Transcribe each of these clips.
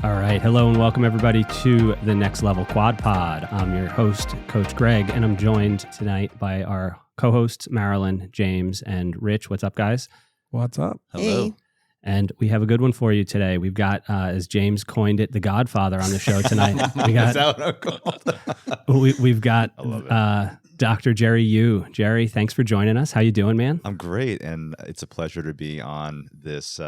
All right. Hello and welcome everybody to the Next Level Quad Pod. I'm your host, Coach Greg, and I'm joined tonight by our co-hosts, Marilyn, James, and Rich. What's up, guys? What's up? Hello. Hey. And we have a good one for you today. We've got, as James coined it, the Godfather on the show tonight. We got, Is that what I'm called? we've got Dr. Jerry Yu. Jerry, thanks for joining us. How you doing, man? I'm great, and it's a pleasure to be on this,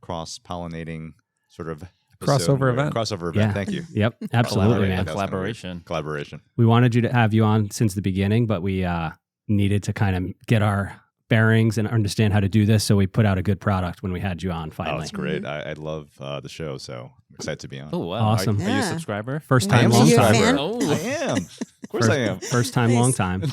cross-pollinating sort of Crossover event. Crossover event. Yeah. Thank you. Yep, absolutely, man. Collaboration. We wanted you to have you on since the beginning, but we needed to kind of get our bearings and understand how to do this, so we put out a good product when we had you on finally. Oh, it's great. I love the show, so I'm excited to be on. Oh, wow. Awesome. Are you a Yeah. subscriber? First I time, am a long you a time. fan? Oh. I am. Of course I am. First time, long time.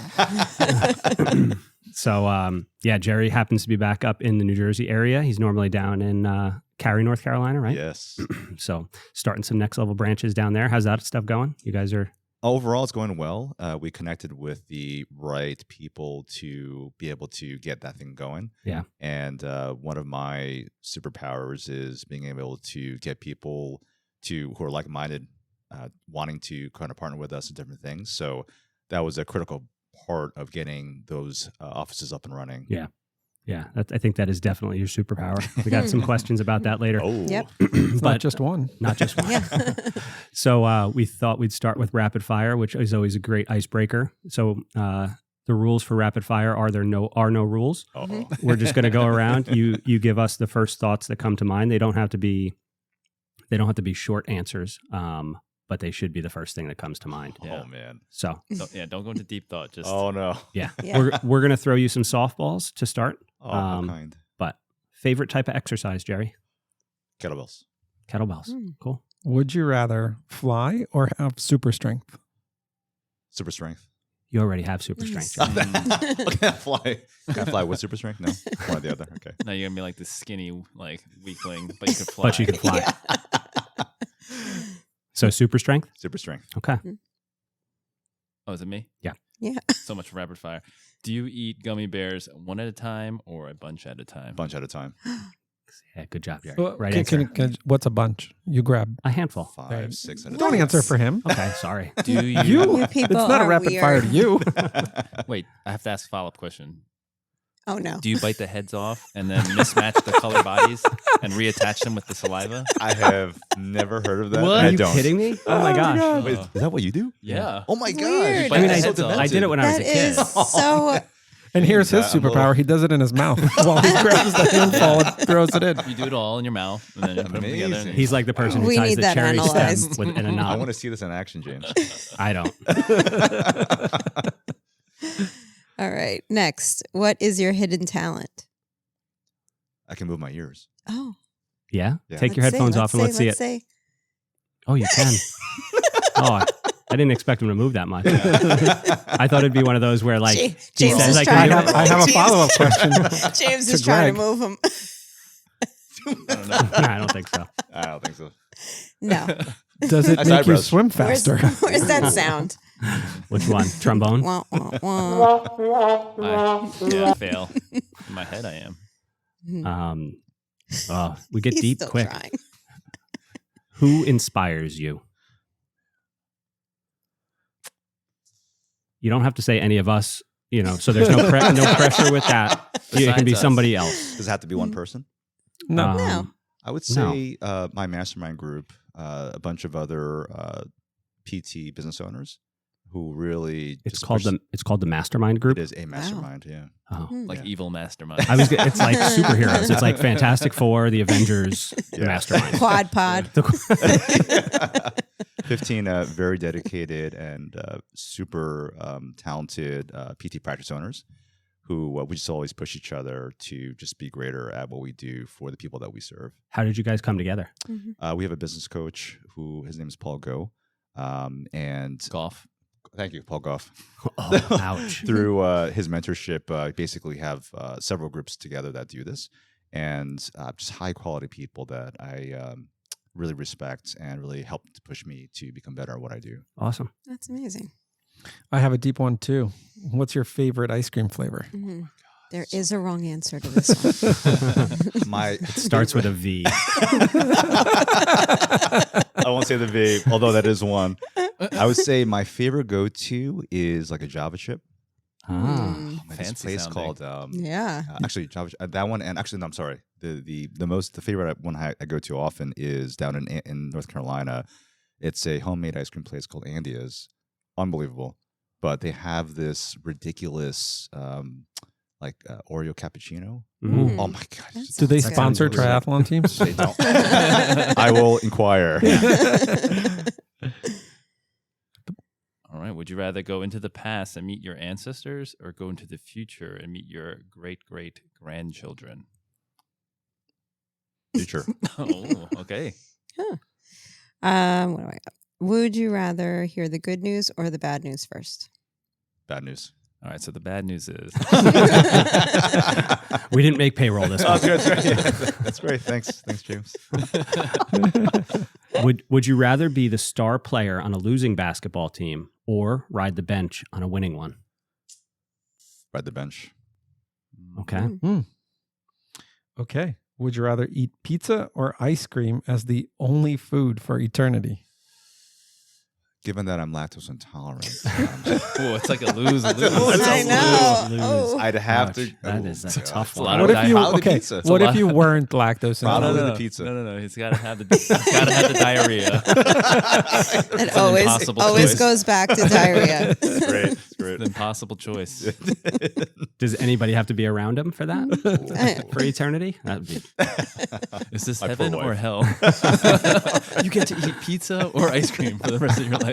So, Jerry happens to be back up in the New Jersey area. He's normally down in Cary, North Carolina, right? Yes. So, starting some next level branches down there. How's that stuff going? You guys are... Overall, it's going well. We connected with the right people to be able to get that thing going. Yeah. And one of my superpowers is being able to get people who are like-minded, wanting to kind of partner with us in different things. So that was a critical part of getting those offices up and running. Yeah. Yeah, I think that is definitely your superpower. We got some questions about that later. Oh, Yep. It's But not just one. not just one. Yeah. So we thought we'd start with rapid fire, which is always a great icebreaker. So the rules for rapid fire are no rules. Uh-oh. We're just going to go around. You give us the first thoughts that come to mind. They don't have to be short answers, but they should be the first thing that comes to mind. Yeah. Oh, man. So Don't go into deep thought. Just Oh, no. yeah, Yeah. we're going to throw you some softballs to start. Oh, how kind. But favorite type of exercise, Jerry? Kettlebells. Kettlebells. Mm. Cool. Would you rather fly or have super strength? Super strength. You already have super strength. Nice. Jerry. Can I fly? Can I fly with super strength? No. One or the other. Okay. now you're gonna be like this skinny weakling, but you could fly. But you can fly. So super strength? Super strength. Okay. Oh, is it me? Yeah. Yeah. So much for rapid fire. Do you eat gummy bears one at a time or a bunch at a time? Bunch at a time. Yeah, good job, Jerry. Well, Right can- answer. can- what's a bunch? You grab. A handful. 5, 6 at a Don't time. answer for him. Okay, sorry. Do you? You people It's not a are rapid weird. fire to you. Wait, I have to ask a follow-up question. Oh, no. Do you bite the heads off and then mismatch the color bodies and reattach them with the saliva? I have never heard of that. What? and Are I you don't. kidding me? Oh my gosh. Wait, is that what you do? Yeah. Oh my Weird. gosh. I mean, Bite I, the heads off. I did it when I was That a kid. is so... And here's his I'm a little- superpower. He does it in his mouth while he grabs the handful and throws it in. You do it all in your mouth and then you put them together. Amazing. He's like the person who We ties need the that cherry stem analyzed. in a I knot. want to see this in action, James. I don't. All right. Next. What is your hidden talent? I can move my ears. Oh. Yeah? Yeah. Take your let's headphones say, off and let's see it. Say. Oh, you can. Oh, I didn't expect him to move that much. I thought it'd be one of those where, like, he James says, is I trying can to do it. I have a James- follow-up question. James To is trying to Greg. move him. I don't know. No, I don't think so. I don't think so. No. Does it That's make you eyebrows. swim Where's, faster? where's that sound? Which one? Trombone? Wah, wah, wah. I fail. In my head, I am. We get He's deep still quick. trying. Who inspires you? You don't have to say any of us, so there's no pressure with that. It can be Besides us. somebody else. Does it have to be one person? No. No. I would say my mastermind group, a bunch of other PT business owners who really It's just called the Mastermind Group. It is a mastermind, yeah. Oh. Hmm. Like Yeah. evil mastermind. It's like superheroes. It's like Fantastic Four, the Avengers, the Yeah. Mastermind. Quad pod. 15 very dedicated and super talented PT practice owners who we just always push each other to just be greater at what we do for the people that we serve. How did you guys come together? Mhm. We have a business coach who his name is Paul Go, and Golf. thank you, Paul Goff. Oh, ouch. Through his mentorship, basically have several groups together that do this, and just high quality people that I really respect and really help to push me to become better at what I do. Awesome. That's amazing. I have a deep one too. What's your favorite ice cream flavor? Mhm. There is a wrong answer to this one. It starts with a V. I won't say the V, although that is one. I would say my favorite go-to is like a Java chip. Ah. Mm. This Fancy place sounding. called Yeah. actually Java that one, and actually no, I'm sorry. The favorite one I go to often is down in North Carolina. It's a homemade ice cream place called Andia's. Unbelievable, but they have this ridiculous Oreo cappuccino. Mm. Oh my god! That Do they sounds sponsor good. triathlon teams? They don't. I will inquire. All right. Would you rather go into the past and meet your ancestors or go into the future and meet your great-great-grandchildren? Future. Oh, okay. What do I got? Would you rather hear the good news or the bad news first? Bad news. All right. So the bad news is We didn't make payroll this Oh, month. good. That's great. Thanks, James. Would you rather be the star player on a losing basketball team or ride the bench on a winning one? Ride the bench. Okay. Okay. Would you rather eat pizza or ice cream as the only food for eternity? Given that I'm lactose intolerant, oh, it's like a lose-lose. I know. lose. Oh. I'd have Gosh, to. that is a God. tough It's a one. lot What of if you Probably okay? pizza. It's What a if lot. you weren't lactose Probably intolerant? the pizza. No. He's got to have the diarrhea. It an always impossible always choice. goes back to diarrhea. It's great. It's It's great. an impossible choice. Does anybody have to be around him for that? For eternity? That'd be Is this My poor heaven or wife. hell? You get to eat pizza or ice cream for the rest of your life.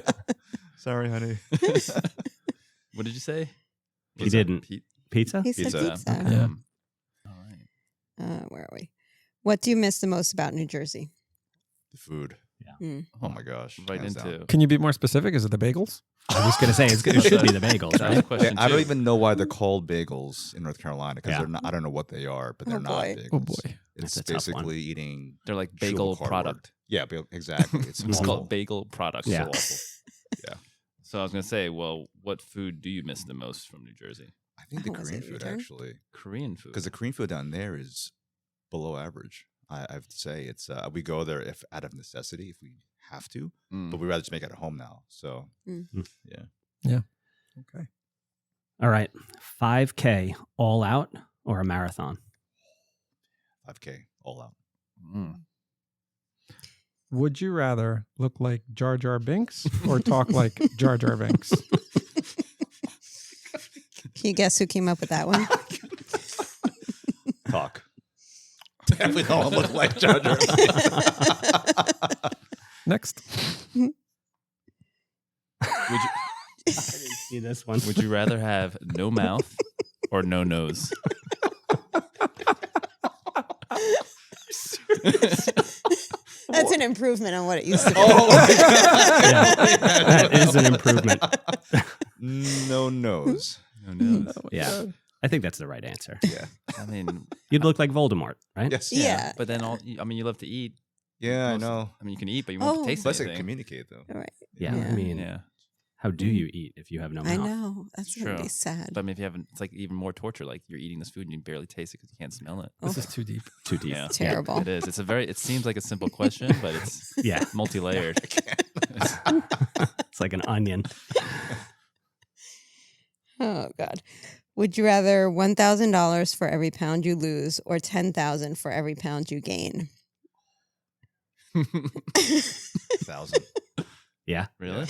Sorry, honey. What did you say? He Was that didn't. Pete? pizza. He said Pizza. pizza. Okay. Yeah. All right. Where are we? What do you miss the most about New Jersey? The food. Mm. Oh my gosh. Right hands into. down. Can you be more specific? Is it the bagels? I was going to say it should be the bagels, That was right? question I don't two. even know why they're called bagels in North Carolina because Yeah. they're not. I don't know what they are, but they're Oh, not boy. bagels. Oh boy. It's That's a tough one. basically eating. They're like chewable bagel cardboard. product. Yeah, exactly. It's It's awful. called bagel product. Yeah. So awful. Yeah. So I was gonna say, well, what food do you miss the most from New Jersey? I think the Oh, was Korean it your food turn? actually, Korean food. because the Korean food down there is below average. I have to say, it's we go there if out of necessity, if we have to, Mm. but we rather just make it at home now. So Okay. All right. 5K all out or a marathon? 5K all out. Mm. Would you rather look like Jar Jar Binks or talk like Jar Jar Binks? Can you guess who came up with that one? Talk. Definitely don't look like Jar Jar. Next. Would you I didn't see this one. Would you rather have no mouth or no nose? That's an improvement on what it used to be. Yeah, that is an improvement. No nose. No nose. Yeah. I think that's the right answer. Yeah. I mean, You'd look like Voldemort, right? Yes. Yeah. But then you love to eat. Yeah, I Most- know. I mean, you can eat, but you won't Oh. taste Plus, I can anything. communicate though. All right. Yeah. I Yeah. mean, Yeah. how do you eat if you have no mouth? I know. That's True. going to be sad. But I mean, if you haven't, it's like even more torture. Like you're eating this food and you barely taste it because you can't smell it. This is too deep. Too deep. Yeah. Terrible. It is. It's a very. It seems like a simple question, but it's Yeah. multi-layered. It's like an onion. Oh, God. Would you rather $1,000 for every pound you lose or $10,000 for every pound you gain? 1,000. Yeah. Really?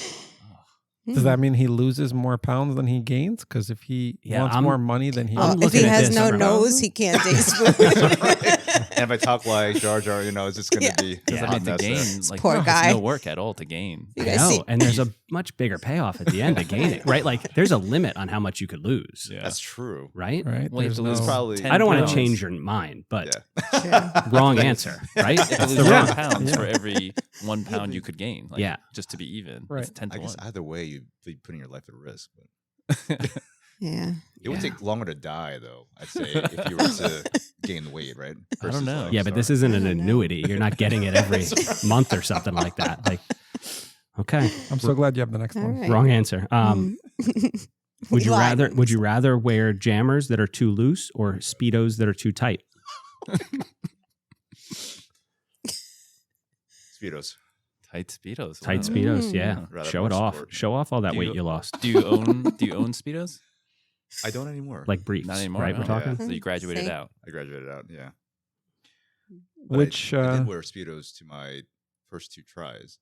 Does that mean he loses more pounds than he gains? Because if he Yeah, wants I'm- more money than he I'm If looking he at has this no from- nose, he can't taste food. And if I talk like Jar Jar, it's just going to Yeah. be Because Yeah. I mean, to hot mess there. gain, like, Poor it's guy. no work at all to gain. You I guys know. see- And there's a much bigger payoff at the end to gaining, right? Like there's a limit on how much you could lose, Yeah. That's true. right? right? Well, you have to There's lose no- probably- 10 I don't want pounds. to change your mind, but Yeah. wrong answer, right? You have to That's lose the 10 wrong. pounds Yeah. for every 1 pound you could gain. Like, Yeah. Just to be even. Right. It's 10 I to guess 1. either way, you'd be putting your life at risk. But Yeah. it would Yeah. take longer to die, though, I'd say, if you were to gain the weight, right? I don't know. Yeah, but this sorry. isn't an I don't know. annuity. You're not getting it every month or something like that. Like, okay, I'm so glad you have the next All one. right. wrong answer. Mm. Would you lied. rather wear jammers that are too loose or Speedos that are too tight? Speedos. Tight Speedos. Tight wow. Speedos, yeah. Rather Show more it off. sport. Show off all that Do weight you- you lost. Do you own Speedos? I don't anymore. Like briefs, Not anymore. right? We're no. talking. So you graduated Same. out. I graduated out. Yeah. But Which I did wear Speedos to my first 2 tries.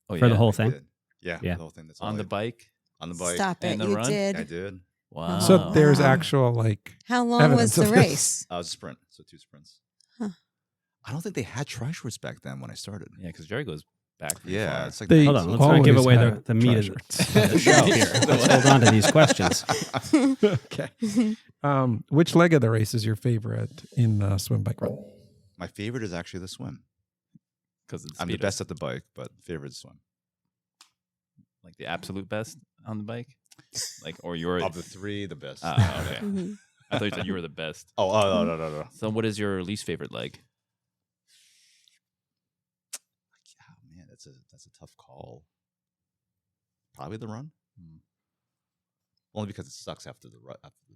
Oh, For the yeah. whole I thing? did. Yeah. Yeah. The whole thing. That's On all the I- bike. On the bike. Stop it. And the You run? did. I did. Wow. so there's Wow. actual like How long Evidence was the of this. race? I was a sprint. So 2 sprints. Huh. I don't think they had tri shorts back then when I started. Yeah, because Jerry goes back. pretty Yeah. far. It's like They Hold on, let's not give always away had the meat of tri-shirts. the show here. Let's hold on to these questions. Okay. Which leg of the race is your favorite in the swim bike run? my favorite is actually the swim. because it's I'm the Speedos. best at the bike, but favorite is swim. Like the absolute best on the bike, like or you're. Of the 3, the best. Okay. Mhm. I thought you said you were the best. Oh, no. So, what is your least favorite leg? Yeah, man, that's a tough call. Probably the run. Only because it sucks after the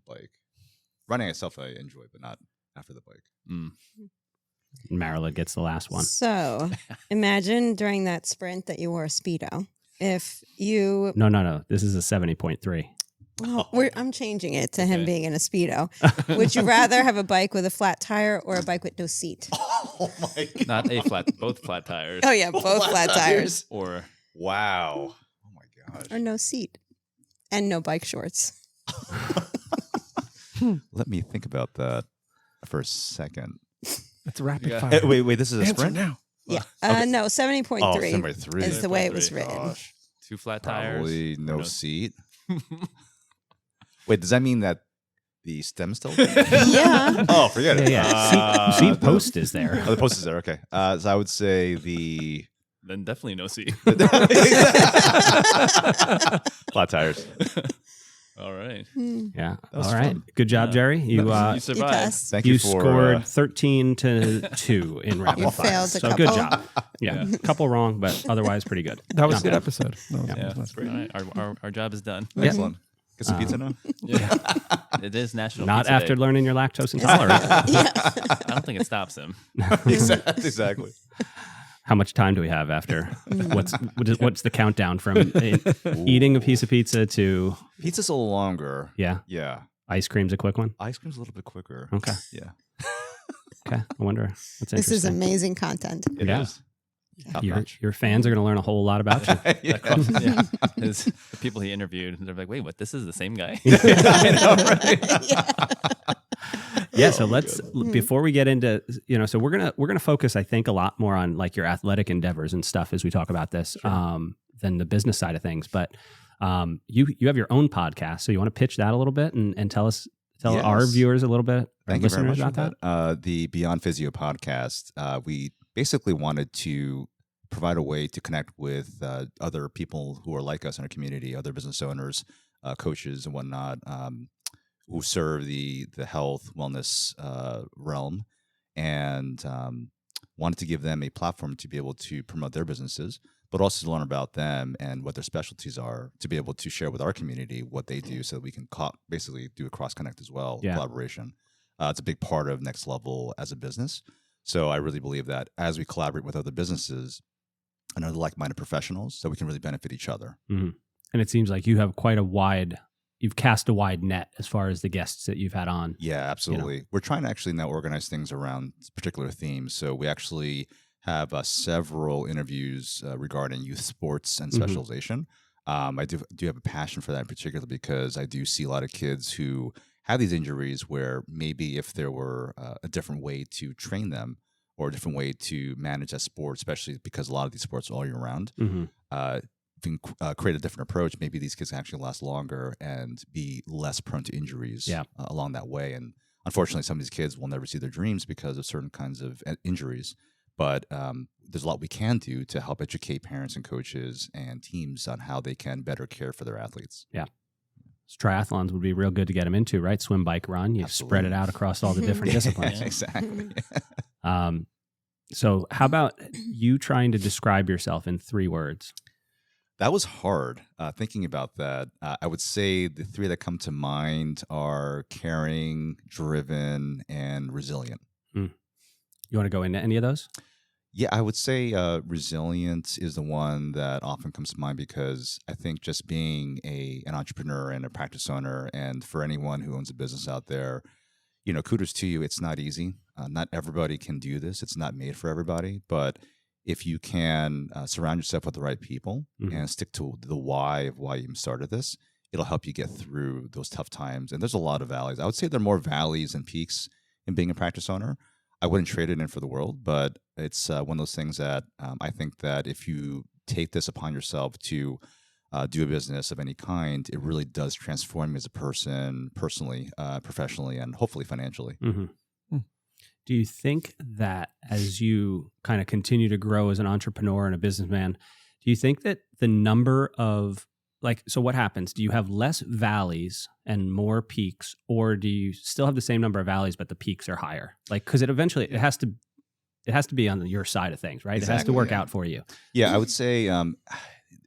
bike. Running itself I enjoy, but not after the bike. Mm. Marilyn gets the last one. So imagine during that sprint that you wore a Speedo. If you, No. This is a 70.3. I'm changing it to him Okay. being in a Speedo. Would you rather have a bike with a flat tire or a bike with no seat? Oh my god! Not a flat, both flat tires. Oh yeah, both flat tires Or Wow! Oh my gosh! or no seat and no bike shorts. Let me think about that for a second. It's rapid Yeah. fire. Wait. This is a Answer sprint. now. Yeah, Okay. no, 70.3 Oh, 70.3. is the way it was 70.3. written. Gosh, 2 flat tires. probably or no seat. Wait, does that mean that the stem still? Yeah. Oh, forget it. Yeah. Seat post is there. Oh, the post is there. Okay. So I would say the Then definitely no seat. flat tires. All right. Hmm. Yeah. was All right. fun. Good job, Yeah. Jerry. You You survived. passed. Thank you you for scored 13-2 in rapid You fire. failed a So good couple. job. Yeah. A couple wrong, but otherwise pretty good. That was Not a good bad. episode. That was- Yeah, that was All right. Our job is done. Yeah. Excellent. Get some pizza now. Yeah. It is National Not Pizza after Day. learning your lactose intolerance. Yeah. I don't think it stops him. Exactly. How much time do we have after? What's the countdown from eating a piece of pizza to Pizza's a little longer. yeah, Yeah. ice cream's a quick one? Ice cream's a little bit quicker. Okay. Yeah. Okay. I wonder. That's This is interesting. amazing content. It Yeah. is. Top Your, notch. your fans are going to learn a whole lot about you. Yeah. Yeah. The people he interviewed, they're like, wait, what? This is the same guy? I know, right? Yeah, so let's before we get into so we're gonna focus, I think, a lot more on like your athletic endeavors and stuff as we talk about this, than the business side of things. But you have your own podcast, so you want to pitch that a little bit and tell our Yes. viewers a little bit, Thank you very listeners much for about that. The Beyond Physio podcast, we basically wanted to provide a way to connect with other people who are like us in our community, other business owners, coaches and whatnot, who serve the health, wellness realm, and wanted to give them a platform to be able to promote their businesses, but also to learn about them and what their specialties are, to be able to share with our community what they do so that we can basically do a cross-connect as well, Yeah. collaboration. It's a big part of Next Level as a business. So I really believe that as we collaborate with other businesses and other like-minded professionals, that we can really benefit each other. that. And it seems like you have you've cast a wide net as far as the guests that you've had on. Yeah, absolutely. We're trying to actually now organize things around particular themes. So we actually have several interviews regarding youth sports and Mhm. specialization. I do have a passion for that in particular because I do see a lot of kids who have these injuries where maybe if there were a different way to train them or a different way to manage that sport, especially because a lot of these sports are all year round, if we can create a different approach, maybe these kids can actually last longer and be less prone to injuries along that way. And unfortunately, some of these kids will never see their dreams because of certain kinds of injuries. But there's a lot we can do to help educate parents and coaches and teams on how they can better care for their athletes. Triathlons would be real good to get them into, right? Swim, bike, run. You spread it Absolutely. out across all the different disciplines. Exactly. So how about you trying to describe yourself in 3 words? That was hard. Thinking about that, I would say the three that come to mind are caring, driven, and resilient. You want to go into any of those? Yeah, I would say resilience is the one that often comes to mind because I think just being an entrepreneur and a practice owner, and for anyone who owns a business out there, kudos to you. It's not easy. Not everybody can do this. It's not made for everybody. But if you can surround yourself with the right people and stick to the why of why you started this, it'll help you get through those tough times. And there's a lot of valleys. I would say there are more valleys and peaks in being a practice owner. I wouldn't trade it in for the world, but it's one of those things that I think that if you take this upon yourself to do a business of any kind, it really does transform you as a person, personally, professionally, and hopefully financially. Do you think that as you kind of continue to grow as an entrepreneur and a businessman, do you think that the number of so what happens? Do you have less valleys and more peaks, or do you still have the same number of valleys, but the peaks are higher? Because it has to be on your side of things, right? Exactly, it has to work out for you. Yeah, I would say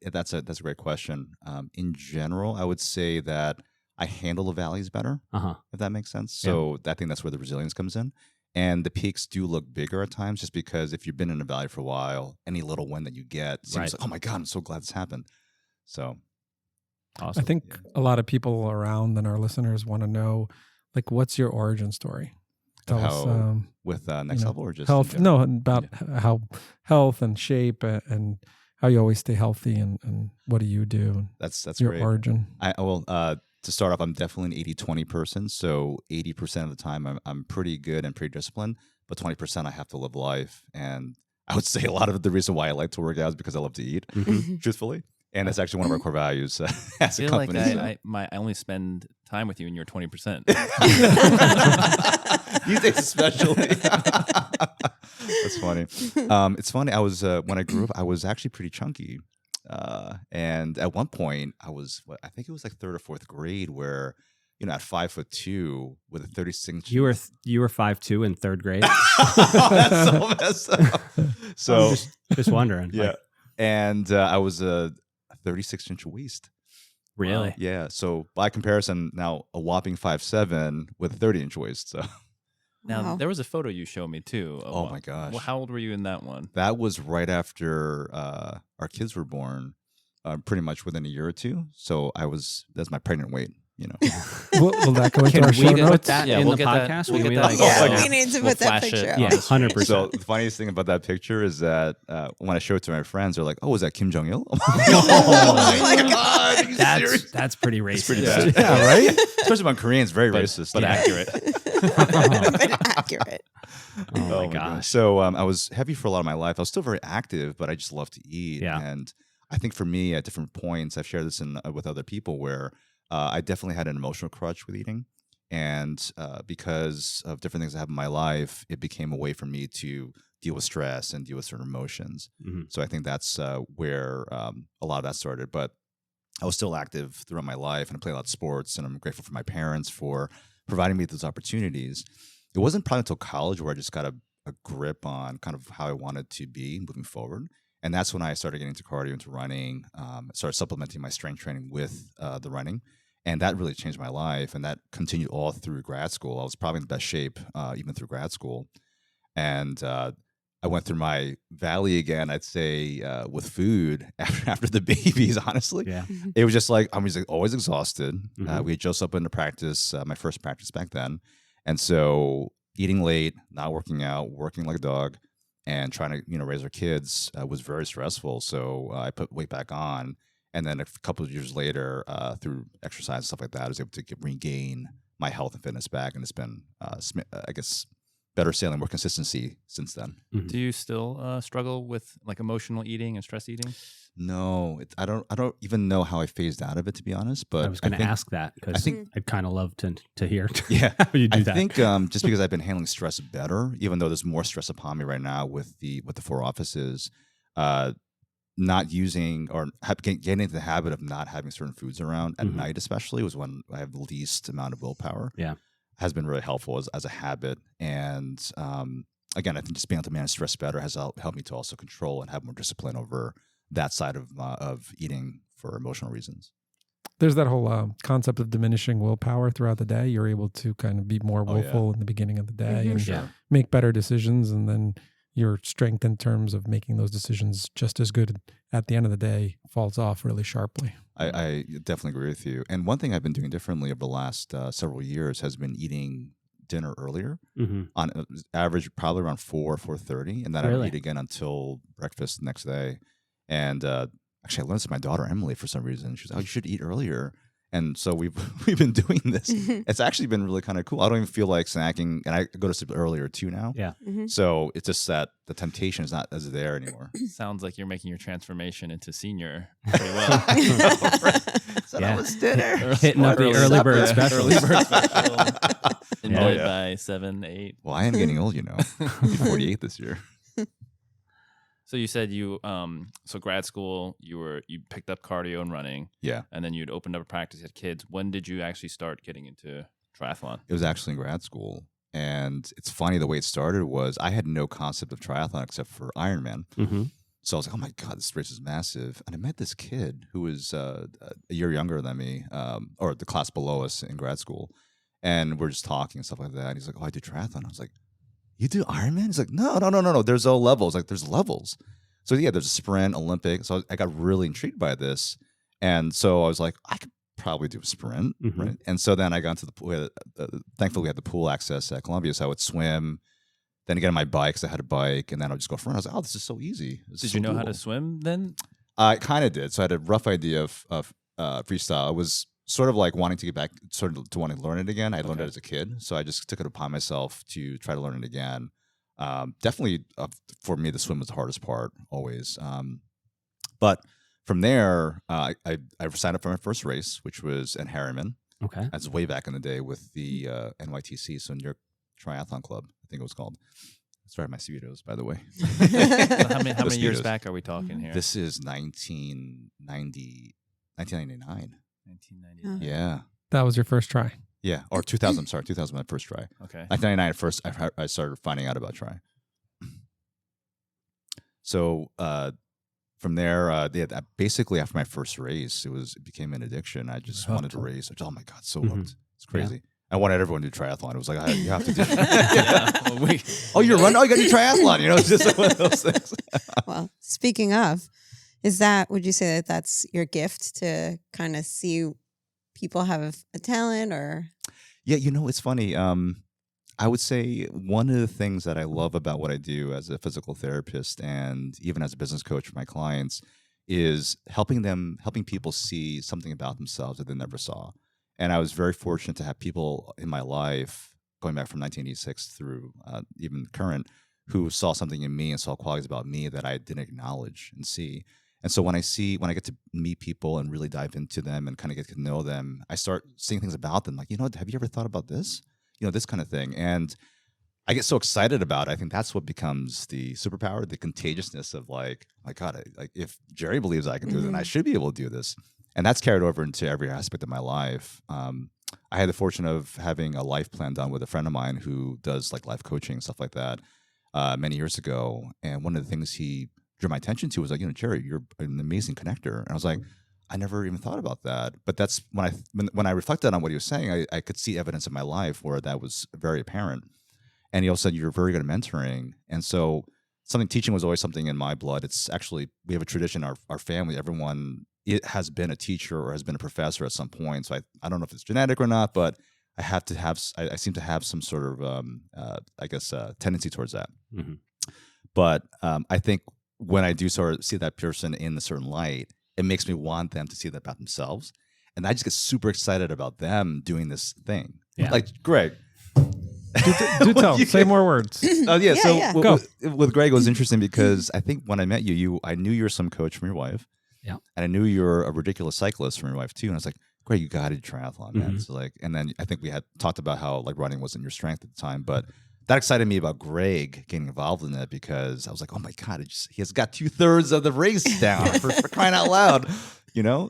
that's a great question. In general, I would say that I handle the valleys better, if that makes sense. So I think that's where the resilience comes in. And the peaks do look bigger at times just because if you've been in a valley for a while, any little win that you get seems like, oh my God, I'm so glad this happened. So awesome. I think a lot of people around and our listeners want to know, what's your origin story? Tell us with Next Level or just health. No, about how health and shape and how you always stay healthy and what do you do? That's your great. origin. To start off, I'm definitely an 80-20 person. So 80% of the time I'm pretty good and pretty disciplined, but 20% I have to live life. And I would say a lot of the reason why I like to work out is because I love to eat, truthfully. And that's actually one of our core values as a company. I only spend time with you and you're 20%. These days especially. That's funny. It's funny. I was when I grew up, I was actually pretty chunky. And at one point, I think it was like third or fourth grade, where at 5'2" with a 36. You were 5'2" in third grade. That's so messed up. So I'm just wondering. Yeah, and I was a 36-inch waist. Really? Wow. Yeah. So by comparison, now a whopping 5'7" with a 30-inch waist. So. Now, there was a photo you showed me too. Oh my gosh. Well, how old were you in that one? That was right after our kids were born, pretty much within a year or two. So that's my pregnant weight, Will that go into our show Can we put notes? that Yeah, in we'll the get that. podcast? We'll Can get we, that. Yeah, we need to We'll put that flash picture it. up. Yeah, 100%. So the funniest thing about that picture is that when I show it to my friends, they're like, "Oh, is that Kim Jong Il?" Oh my God! Are you serious? That's pretty racist. Pretty bad. Yeah, right? Especially among Koreans, very racist, but accurate. But accurate. Oh my gosh. So I was heavy for a lot of my life. I was still very active, but I just love to eat. Yeah. And I think for me, at different points, I've shared this with other people where I definitely had an emotional crutch with eating. And because of different things that happened in my life, it became a way for me to deal with stress and deal with certain emotions. So I think that's where a lot of that started. But I was still active throughout my life, and I played a lot of sports, and I'm grateful for my parents for providing me those opportunities. It wasn't probably until college where I just got a grip on kind of how I wanted to be moving forward. And that's when I started getting into cardio, into running, started supplementing my strength training with the running. And that really changed my life. And that continued all through grad school. I was probably in the best shape even through grad school. And I went through my valley again, I'd say, with food after the babies, honestly. Yeah. It was just like, I was always exhausted. We had just opened to practice, my first practice back then. And so eating late, not working out, working like a dog, and trying to raise our kids was very stressful. So I put weight back on. And then a couple of years later, through exercise and stuff like that, I was able to regain my health and fitness back. And it's been, I guess, better sailing, more consistency since then. Do you still struggle with emotional eating and stress eating? No, I don't even know how I phased out of it, to be honest. But I was going to ask that because I'd kind of love to hear how you do that. I think just because I've been handling stress better, even though there's more stress upon me right now with the 4 offices, not using or getting into the habit of not having certain foods around at night, especially, was when I have the least amount of willpower. Yeah, has been really helpful as a habit. And again, I think just being able to manage stress better has helped me to also control and have more discipline over that side of eating for emotional reasons. There's that whole concept of diminishing willpower throughout the day. You're able to kind of be more willful in the beginning of the day and Sure. make better decisions. And then your strength in terms of making those decisions just as good at the end of the day falls off really sharply. I definitely agree with you. And one thing I've been doing differently over the last several years has been eating dinner earlier, on average probably around 4:30, and then I don't eat again until breakfast the next day. And actually, I learned this from my daughter Emily for some reason. She's like, "Oh, you should eat earlier." And so we've been doing this. It's actually been really kind of cool. I don't even feel like snacking, and I go to sleep earlier too now. Yeah. So it's just that the temptation is not as there anymore. Sounds like you're making your transformation into senior pretty well. So that was dinner. Hitting up the early bird special. Early bird special. Enjoyed by 7, 8. Well, I am getting old, you know. I'll be 48 this year. So you said you so grad school you picked up cardio and running. Yeah. And then you'd opened up a practice, had kids. When did you actually start getting into triathlon? It was actually in grad school. And it's funny, the way it started was I had no concept of triathlon except for Ironman. So I was like, oh my God, this race is massive. And I met this kid who was a year younger than me, or the class below us in grad school. And we're just talking and stuff like that. And he's like, oh, I do triathlon. I was like, you do Ironman? He's like, no. There's all levels. Like, there's levels. So yeah, there's a sprint, Olympic. So I got really intrigued by this. And so I was like, I could probably do a sprint, right? And so then I got into the pool. Thankfully, we had the pool access at Columbia, so I would swim. Then again, on my bike, because I had a bike, and then I would just go for a run. I was like, oh, this is so easy. Did you know how to swim then? I kind of did. So I had a rough idea of freestyle. I was sort of like wanting to get back, sort of to want to learn it again. I learned it as a kid, so I just took it upon myself to try to learn it again. Definitely, for me, the swim was the hardest part always. But from there, I signed up for my first race, which was in Harriman. Okay. That's way back in the day with the NYTC, so New York Triathlon Club, I think it was called. Sorry, my Speedos, by the way. So how many years back are we talking here? This is 1999. 1999. Yeah. That was your first try. Yeah. Or 2000. I'm sorry. 2000 my first try. Okay. 1999 at first, I started finding out about try. So from there, basically after my first race, it became an addiction. I just wanted to race. Oh my God, so hooked. It's crazy. Yeah. I wanted everyone to do triathlon. It was like, you have to do it. Oh, you're running? Oh, you got to do triathlon. You know, it's just one of those things. Well, speaking of, would you say that that's your gift to kind of see people have a talent or? Yeah, you know, it's funny. I would say one of the things that I love about what I do as a physical therapist and even as a business coach for my clients is helping people see something about themselves that they never saw. And I was very fortunate to have people in my life, going back from 1986 through even current, who saw something in me and saw qualities about me that I didn't acknowledge and see. And so when I get to meet people and really dive into them and kind of get to know them, I start seeing things about them like, have you ever thought about this? This kind of thing. And I get so excited about it. I think that's what becomes the superpower, the contagiousness of like, my God, if Jerry believes I can do it, then I should be able to do this. And that's carried over into every aspect of my life. I had the fortune of having a life plan done with a friend of mine who does like life coaching, stuff like that, many years ago. And one of the things he drew my attention to was like, Jerry, you're an amazing connector. And I was like, I never even thought about that. But that's when I reflected on what he was saying, I could see evidence in my life where that was very apparent. And he also said, you're very good at mentoring. And so teaching was always something in my blood. It's actually, we have a tradition, our family, everyone has been a teacher or has been a professor at some point. So I don't know if it's genetic or not, but I seem to have some sort of, tendency towards that. Mm-hmm. But I think when I do sort of see that person in a certain light, it makes me want them to see that about themselves. And I just get super excited about them doing this thing. Yeah. Like, Greg. Do tell. Say more words. Oh, yeah. With Greg, it was interesting because I think when I met you, I knew you were some coach from your wife. Yeah. And I knew you were a ridiculous cyclist from your wife, too. And I was like, Greg, you got to do triathlon, man. Mm-hmm. So and then I think we had talked about how like running wasn't your strength at the time. But that excited me about Greg getting involved in it because I was like, oh my God, he has got 2/3 of the race down for crying out loud,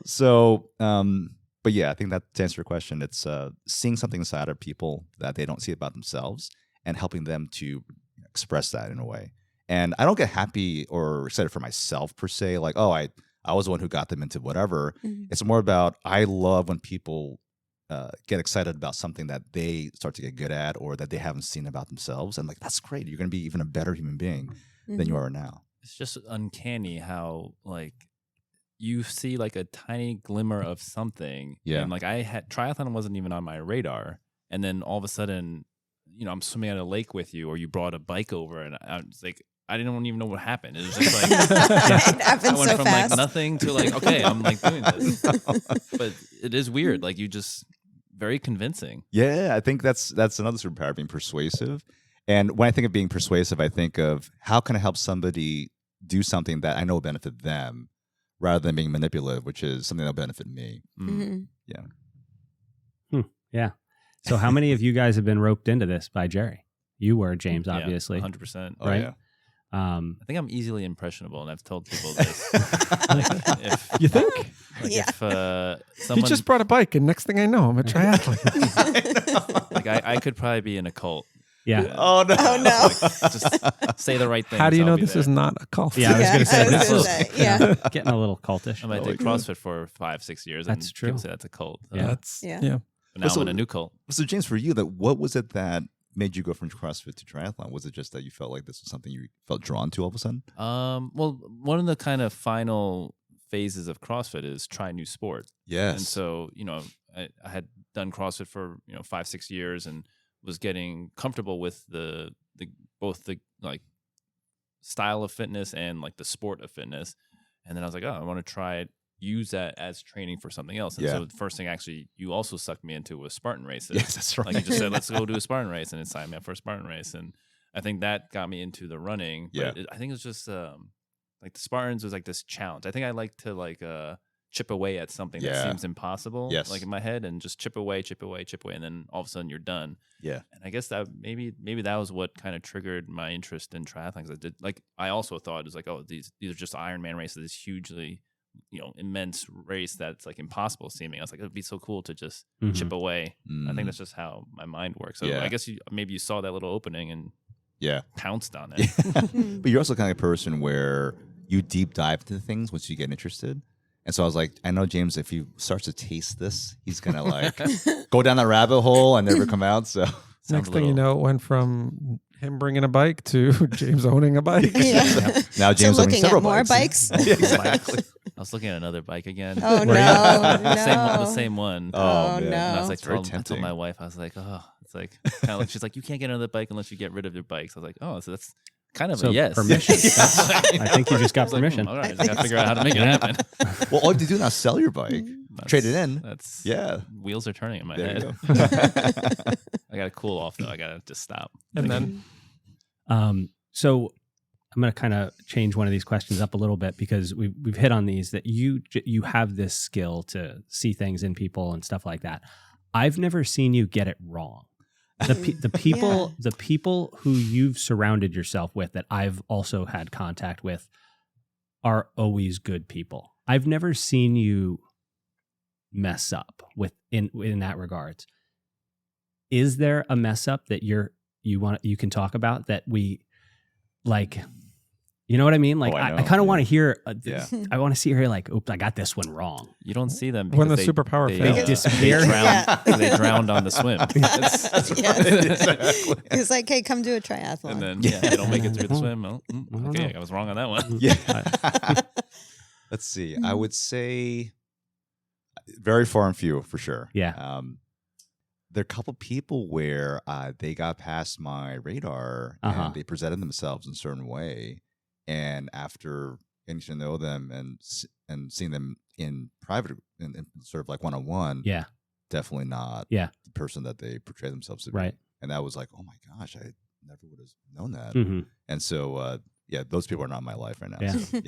So, but yeah, I think that to answer your question, it's seeing something inside of people that they don't see about themselves and helping them to express that in a way. And I don't get happy or excited for myself per se. Like, oh, I was the one who got them into whatever. Mhm. It's more about, I love when people get excited about something that they start to get good at or that they haven't seen about themselves. And like, that's great. You're going to be even a better human being than you Mhm. are now. It's just uncanny how like you see like a tiny glimmer of something. Yeah. And like triathlon wasn't even on my radar. And then all of a sudden, I'm swimming at a lake with you, or you brought a bike over, and I was like, I didn't even know what happened. It was just like It I happens went so from fast. like nothing to like, okay, I'm like doing this. But it is weird. Like you just very convincing. Yeah, I think that's another superpower, being persuasive. And when I think of being persuasive, I think of how can I help somebody do something that I know will benefit them, rather than being manipulative, which is something that'll benefit me. Mhm. Yeah. So how many of you guys have been roped into this by Jerry? You were, James, obviously. 100%. Oh, Right? yeah. I think I'm easily impressionable, and I've told people this. If You think? Yeah. if He someone just brought a bike, and next thing I know, I'm a triathlete. like I could probably be in a cult. Yeah. Oh no! Oh, no. Just say the right thing. How do you I'll know be this there. is not a cult? Yeah, I was going to say, I was this gonna is say, yeah. getting a little cultish. I mean, I did CrossFit for 5-6 years. That's and true. People say that's a cult. Yeah. That's Yeah. yeah. But now So- I'm in a new cult. So James, for you, what was it that made you go from CrossFit to triathlon? Was it just that you felt like this was something you felt drawn to all of a sudden? Well, one of the kind of final phases of CrossFit is try new sport. Yes. And so, I had done CrossFit for 5-6 years and was getting comfortable with the both the like style of fitness and like the sport of fitness. And then I was like, oh, I want to use that as training for something else. And Yeah. so the first thing actually you also sucked me into was Spartan races. Yes, that's right. Like you just said, let's go do a Spartan race, and it signed me up for a Spartan race. And I think that got me into the running. But Yeah. I think it was just like the Spartans was like this challenge. I think I like to like chip away at something Yeah. that seems impossible, Yes. like in my head, and just chip away, and then all of a sudden you're done. Yeah. And I guess that maybe that was what kind of triggered my interest in triathlon. 'Cause I also thought it was like, oh, these are just Ironman races, this hugely immense race that's like impossible seeming. I was like, it'd be so cool to just Mhm. chip away. I Mm, think that's just how my mind works. So Yeah. I guess maybe you saw that little opening and yeah. pounced on it. But you're also kind of a person where you deep dive into things once you get interested. And so I was like, I know James, if he starts to taste this, he's gonna like go down that rabbit hole and never come out. So Next a thing you little- know, it went from him bringing a bike to James owning a bike. Yeah. now So James owning looking several at more bikes. bikes. Yeah, exactly. I was looking at another bike again. Oh, Were you? no. The No. same one. Oh, man. no. And I was like, It's very I told tempting. my wife, I was like, oh, it's like kind of like she's like, you can't get another bike unless you get rid of your bikes. I was like, oh, so that's kind of So a yes. permission. That's- I think you just got I was like, permission. all right, I just got to figure out how to make it happen. Well, all you have to do now is sell your bike, trade it in. That's Yeah. Wheels are turning in my There you head. go. I got to cool off though. I got to just stop. And then So I'm going to kind of change one of these questions up a little bit because we've hit on these that you have this skill to see things in people and stuff like that. I've never seen you get it wrong. The people who you've surrounded yourself with that I've also had contact with are always good people. I've never seen you mess up in that regards. Is there a mess up that you can talk about that we like? You know what I mean? Like, Oh, I I know. kind of want to hear. Yeah. I want to see her like, oops, I got this one wrong. You don't see them When because the superpower they, fails. They disappear. Yeah. they drowned on the swim. Yes. It's like, hey, come do a triathlon. And then they don't make it through the swim. Oh, I don't okay, know. I was wrong on that one. Yeah. Let's see. I would say very far and few for sure. Yeah. There are a couple people where they got past my radar Uh-huh. and they presented themselves in a certain way. And after getting to know them and seeing them in private, in sort of like one-on-one, Yeah. definitely not Yeah. the person that they portray themselves to be. Right. And that was like, oh my gosh, I never would have known that. hmm And so, those people are not in my life right now. Yeah. So,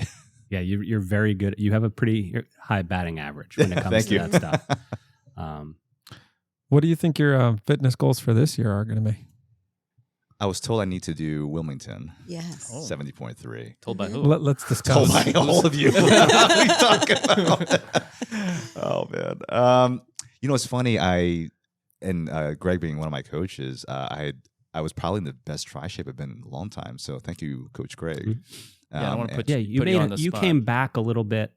Yeah. You're very good. You have a pretty high batting average when it comes Thank to you. that stuff. what do you think your fitness goals for this year are going to be? I was told I need to do Wilmington, Yes. Oh. 70.3. Told by who? Let's discuss. Told by all of you. What are we talking about? Oh, man. It's funny. Greg being one of my coaches, I I was probably in the best tri shape I've been in a long time. So thank you, Coach Greg. Yeah, I don't want to put Yeah, you on the you spot. came back a little bit,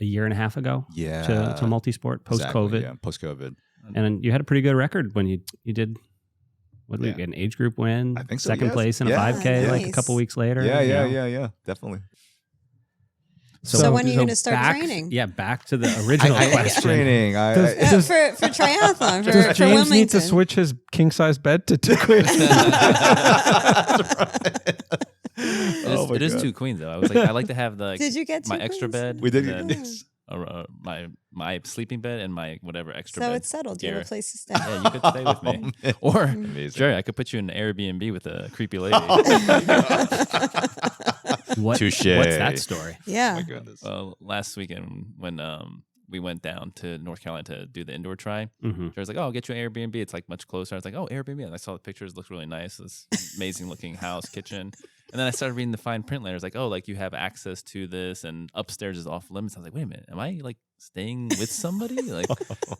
a year and a half ago? Yeah. To multi-sport post-COVID. Exactly, yeah, post-COVID. And you had a pretty good record when you did, what did we get, an age group win? I think so, Second yes. place in a Yeah. 5K like a Nice. couple weeks later. Yeah, you yeah, know? yeah, definitely. So when are you gonna start back- training? Yeah, back to the original I am question. training. Does- For triathlon, Does for James Wilmington. need to switch his king size bed to 2 queens? It is 2 queens though. I was like, I like to have the Did you get my 2 extra queens? bed. We did and get then, this. my sleeping bed and my whatever extra So bed. it's settled. You have gear. a place to stay. Yeah, you could stay with me. Oh, man. Or Amazing. Jerry, I could put you in an Airbnb with a creepy lady. Touche. What's that story? Yeah. My goodness. Well, last weekend when we went down to North Carolina to do the indoor try, Mm-hmm. Jerry's like, "Oh, I'll get you an Airbnb. It's like much closer." I was like, "Oh, Airbnb." And I saw the pictures. It looked really nice. This amazing looking house, kitchen. And then I started reading the fine print letters, like, "Oh, like you have access to this, and upstairs is off limits." I was like, "Wait a minute, am I like staying with somebody?" Like,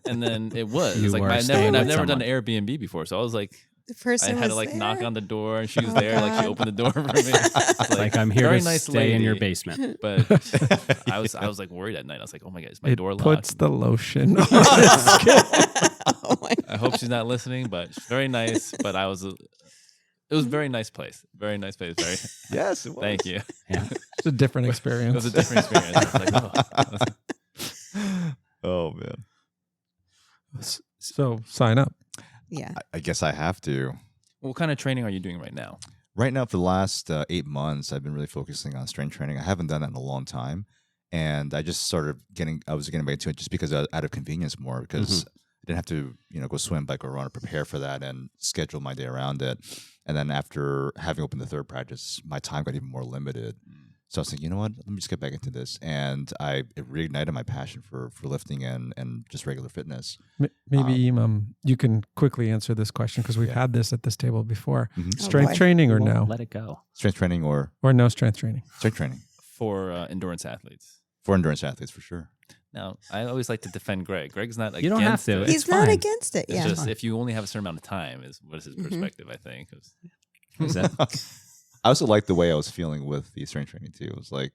and then it was. You It's like were I've staying never with done someone. an Airbnb before, so I was like, The I person had was to like there. knock on the door, and she was Oh, there. Like she God. opened the door for me. It's Like, I'm here very to nice stay in your lady. basement. But I was like worried at night. I was like, "Oh my god, is my It door puts locked?" the lotion on his skin. Oh my I hope she's not listening, but she's very nice. But it was a very nice place. Very nice place. Very. Yes, it was. Thank you. Yeah. It's a different It experience. was a different experience. I was like, oh. Oh, man. So sign up. Yeah. I guess I have to. What kind of training are you doing right now? Right now, for the last 8 months, I've been really focusing on strength training. I haven't done that in a long time. And I just started I was getting back to it just because out of convenience more, because I didn't have to, go swim, bike, or run, or prepare for that and schedule my day around it. And then after having opened the third practice, my time got even more limited. So I was thinking, you know what, let me just get back into this. And it reignited my passion for lifting and just regular fitness. Maybe you can quickly answer this question because we've had this at this table before. Mhm. Strength boy. training or Well, no? Let it go. Strength training or Or no strength training? strength training For endurance athletes. for endurance athletes, for sure. Now, I always like to defend Greg. Greg's not You don't have against to. it. It's He's not fine. against it. It's Yeah. just if you only have a certain amount of time, what is his perspective, I think. Is that- I also liked the way I was feeling with the strength training too. It was like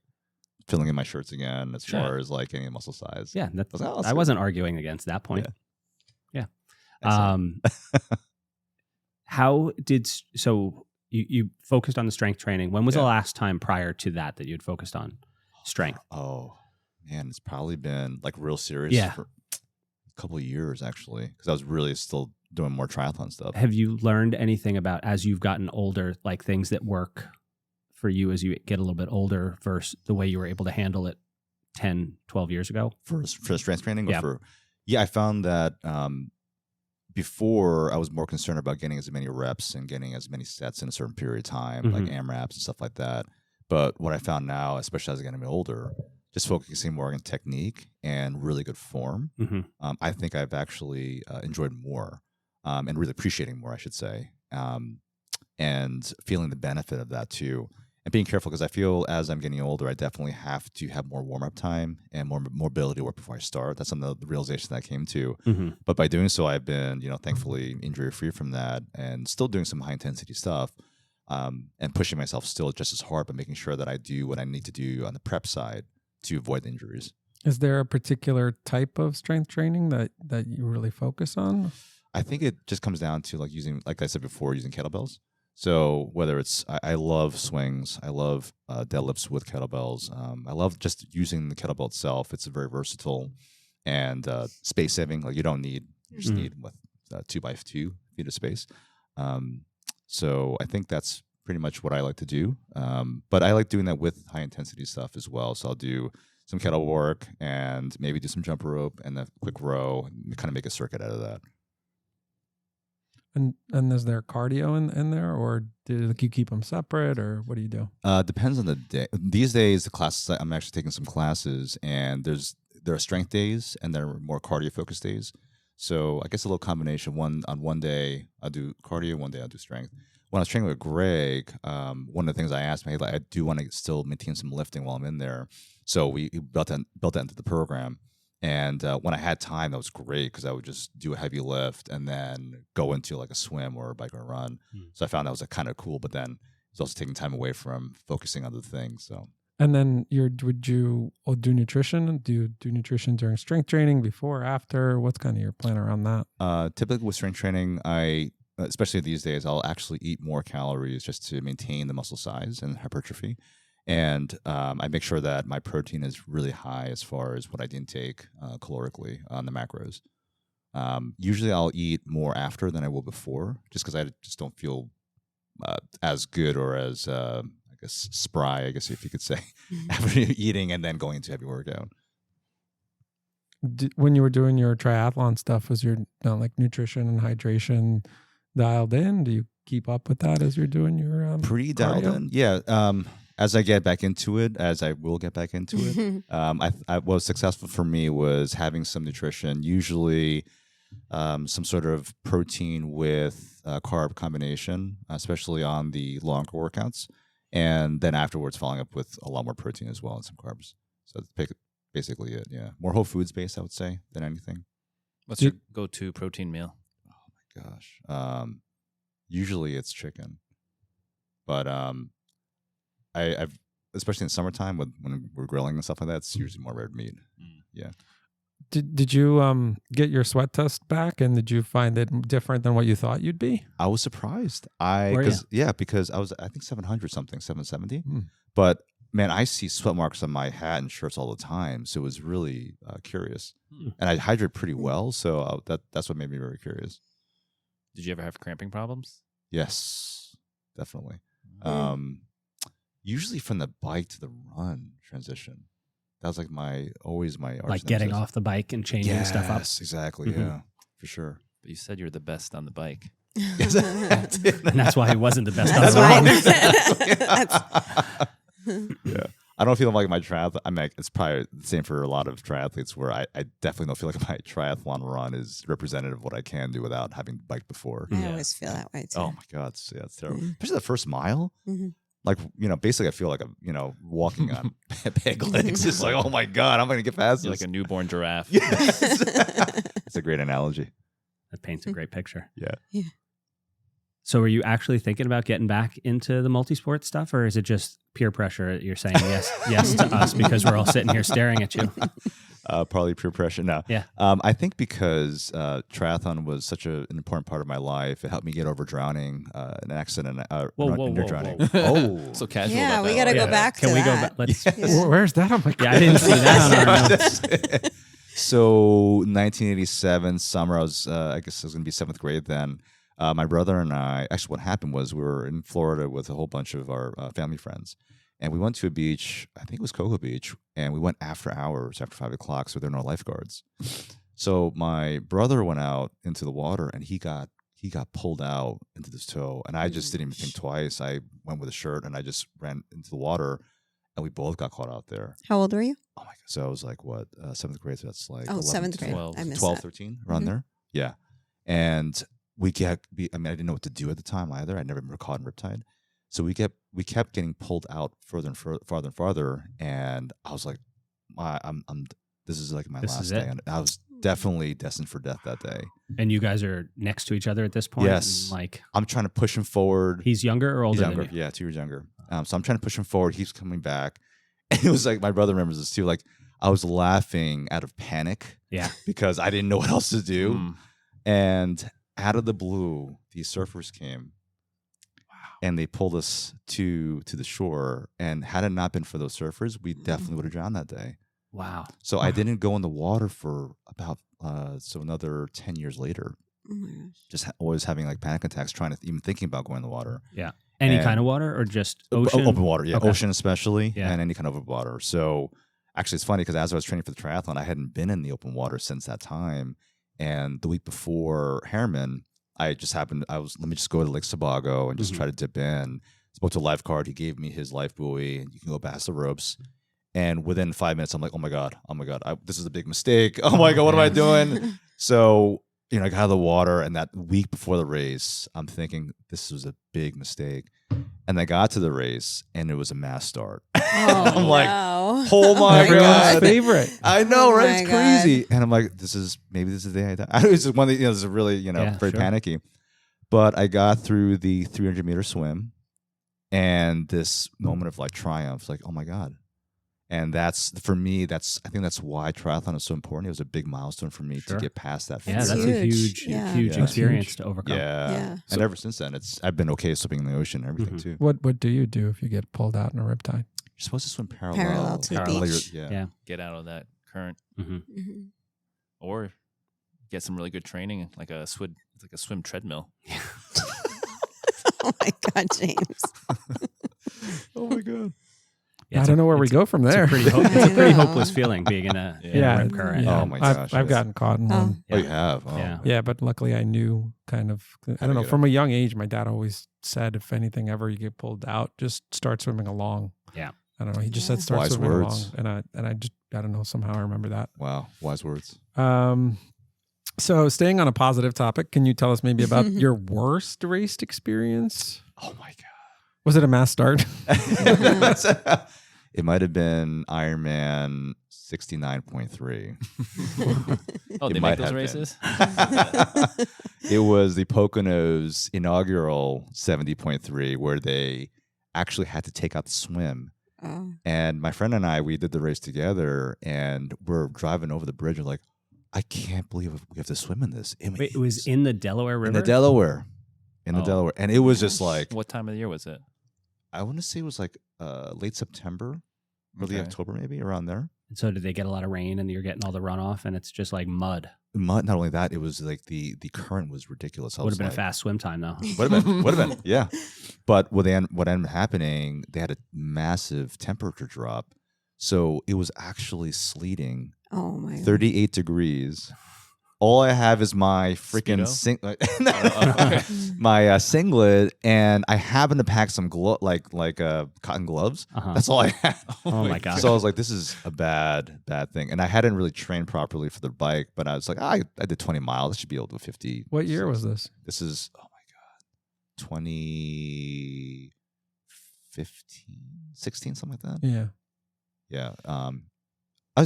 filling in my shirts again as Sure. far as like getting muscle size. yeah, I was like, oh, that's I good. wasn't arguing against that point. Yeah. Excellent. How did so you focused on the strength training? When was the Yeah. last time prior to that you'd focused on strength? Oh man, it's probably been like real serious Yeah. for a couple of years actually, because I was really still doing more triathlon stuff. Have you learned anything about as you've gotten older, like things that work for you as you get a little bit older versus the way you were able to handle it 10, 12 years ago? For strength training, or Yeah. I found that before I was more concerned about getting as many reps and getting as many sets in a certain period of time, like AMRAPs and stuff like that. But what I found now, especially as I get older, just focusing more on technique and really good form, I think I've actually enjoyed more and really appreciating more, I should say, and feeling the benefit of that too. And being careful, because I feel as I'm getting older, I definitely have to have more warm-up time and more mobility work before I start. That's some of the realization that I came to. But by doing so, I've been, thankfully injury-free from that and still doing some high-intensity stuff and pushing myself still just as hard, but making sure that I do what I need to do on the prep side to avoid injuries. Is there a particular type of strength training that you really focus on? I think it just comes down to like I said before, using kettlebells. So whether it's, I love swings, I love deadlifts with kettlebells. I love just using the kettlebell itself. It's very versatile and space saving. Like you just need with 2x2 feet of space. So I think that's pretty much what I like to do. But I like doing that with high intensity stuff as well. So I'll do some kettle work and maybe do some jump rope and a quick row and kind of make a circuit out of that. And is there cardio in there, or do you keep them separate, or what do you do? Depends on the day. These days, the classes, I'm actually taking some classes, and there are strength days and there are more cardio focused days. So I guess a little combination. One day I'll do cardio, one day I'll do strength. When I was training with Greg, one of the things I asked him, I do want to still maintain some lifting while I'm in there. So we built that into the program. And when I had time, that was great because I would just do a heavy lift and then go into like a swim or a bike or a run. So I found that was kind of cool, but then it's also taking time away from focusing on the things. So. And then would you do nutrition? Do you do nutrition during strength training, before, after? What's kind of your plan around that? Typically with strength training, especially these days, I'll actually eat more calories just to maintain the muscle size and hypertrophy. And I make sure that my protein is really high as far as what I intake calorically on the macros. Usually I'll eat more after than I will before, just because I just don't feel as good or as, I guess, spry, I guess if you could say, after eating and then going into heavy workout. When you were doing your triathlon stuff, was your like nutrition and hydration dialed in? Do you keep up with that as you're doing your pretty dialed cardio? in? Yeah. As I get back into it, as I will get back into it, what was successful for me was having some nutrition, usually some sort of protein with carb combination, especially on the longer workouts, and then afterwards following up with a lot more protein as well and some carbs. So that's basically it. Yeah, more whole foods based, I would say, than anything. What's your go-to protein meal? Oh my gosh, usually it's chicken, but I've especially in summertime when we're grilling and stuff like that, it's usually more red meat. Yeah. Did you get your sweat test back, and did you find it different than what you thought you'd be? I was surprised. Because I was, I think 700 something, 770. But man, I see sweat marks on my hat and shirts all the time, so it was really curious. And I hydrate pretty well, so that's what made me very curious. Did you ever have cramping problems? Yes, definitely. Usually from the bike to the run transition. That was like always my like getting off the bike and changing stuff up. Yes, exactly. Yeah, for sure. But you said you're the best on the bike. And that's why he wasn't the best on the run. Yeah. I don't feel like my triathlon. I mean, it's probably the same for a lot of triathletes where I definitely don't feel like my triathlon run is representative of what I can do without having biked before. I always feel that way too. Oh my God. It's terrible. Especially the first mile. Like, basically I feel like I'm, walking on peg legs. It's like, oh my God, I'm going to get past You're this. like a newborn giraffe. Yes. It's a great analogy. That paints a great picture. Yeah. So are you actually thinking about getting back into the multi-sport stuff, or is it just peer pressure? You're saying yes to us because we're all sitting here staring at you. Probably peer pressure. No. Yeah. I think because triathlon was such an important part of my life, it helped me get over drowning, an accident, near drowning. Whoa. So casual. Yeah, about we that. got to go Yeah. back to Can we go that. back? Let's. Where's that on my Yeah, I didn't see that on our notes. So 1987 summer, I was going to be 7th grade then. My brother and I, actually what happened was we were in Florida with a whole bunch of our family friends. And we went to a beach, I think it was Cocoa Beach, and we went after hours, after 5 o'clock, so there were no lifeguards. So my brother went out into the water, and he got pulled out into this tow, and I just didn't even think twice. I went with a shirt, and I just ran into the water, and we both got caught out there. How old were you? Oh my God. So I was like, 7th grade, so that's like 7th grade. 12. I missed 12, that. 13, around there. Yeah. And I didn't know what to do at the time either. I'd never been caught in riptide. So we kept getting pulled out farther and farther. And I was like, this is like my last day. And I was definitely destined for death that day. And you guys are next to each other at this point? Yes. And I'm trying to push him forward. He's younger or older He's younger. than you? Yeah, 2 years younger. So I'm trying to push him forward. He's coming back. And it was like, my brother remembers this too. Like, I was laughing out of panic. Yeah. Because I didn't know what else to do. And out of the blue, these surfers came. And they pulled us to the shore. And had it not been for those surfers, we definitely would have drowned that day. Wow. So I didn't go in the water for about another 10 years later. Oh my gosh. Just always having like panic attacks, even thinking about going in the water. Yeah. Any kind of water or just ocean? Open water, yeah. Okay. Ocean especially, Yeah. and any kind of open water. So actually it's funny because as I was training for the triathlon, I hadn't been in the open water since that time. And the week before Harriman, let me just go to Lake Sebago and just try to dip in. Spoke to a lifeguard. He gave me his life buoy, and you can go past the ropes. And within 5 minutes, I'm like, oh my God, this is a big mistake. Oh my God, what am I doing? So, I got out of the water, and that week before the race, I'm thinking this was a big mistake. And I got to the race, and it was a mass start. Oh, I'm like, no. oh my Everyone's God. favorite. I know, Oh right? my It's crazy. And I'm like, maybe this is the day I die. I was just one of the, this is really, very sure. panicky. But I got through the 300-meter swim, and this moment of like triumph, like, oh my God. And that's, for me, I think that's why triathlon is so important. It was a big milestone for me Sure. to get past that. Yeah, fear. that's a huge, Yeah. huge Yeah. experience Huge. to overcome. Yeah. Yeah. And ever since then, I've been okay swimming in the ocean and everything Mhm. too. What do you do if you get pulled out in a riptide? You're supposed to swim parallel. Parallel to the Parallel. beach. Yeah. Yeah. Get out of that current, hmm Mhm. or get some really good training, like a swim treadmill. Oh my God, James. Oh my God. Yeah, I don't know where we go from there. It's a I pretty know. hopeless feeling being in a, in a Yeah. rip current. Yeah. Oh my I've gosh, I've yes. gotten caught in Oh. one. Oh, you have? Oh. Yeah. Yeah, but luckily I knew kind of, I don't know, get from a young age, my dad always said, if anything ever you get pulled out, just start swimming along. Yeah. I don't know. He just Yeah. said start Wise swimming words. along. And I don't know, somehow I remember that. Wow. Wise words. So staying on a positive topic, can you tell us maybe about your worst race experience? Oh my God. Was it a mass start? It might have been Ironman 69.3. Oh, It they might make those have been. races. It was the Poconos inaugural 70.3 where they actually had to take out the swim. Oh. And my friend and I, we did the race together, and we're driving over the bridge. We're like, I can't believe we have to swim in this. Wait, it was in the Delaware River? in the Delaware. Oh. Delaware. And it was just like, What time of the year was it? I want to say it was like late September, early Okay. October, maybe around there. And so did they get a lot of rain and you're getting all the runoff and it's just like mud? Not only that, it was like the current was ridiculous. I Would was have been like, a fast swim time though. Would have been, yeah. But what ended up happening, they had a massive temperature drop. So it was actually sleeting, Oh my God. 38 degrees. All I have is my freaking my singlet, and I happen to pack some cotton gloves. Uh-huh. That's all I have. Oh my God. So I was like, this is a bad thing. And I hadn't really trained properly for the bike, but I was like, I did 20 miles. I should be able to do 50. What year was this? This is, oh my God, 2015, 16, something like that. Yeah. Yeah.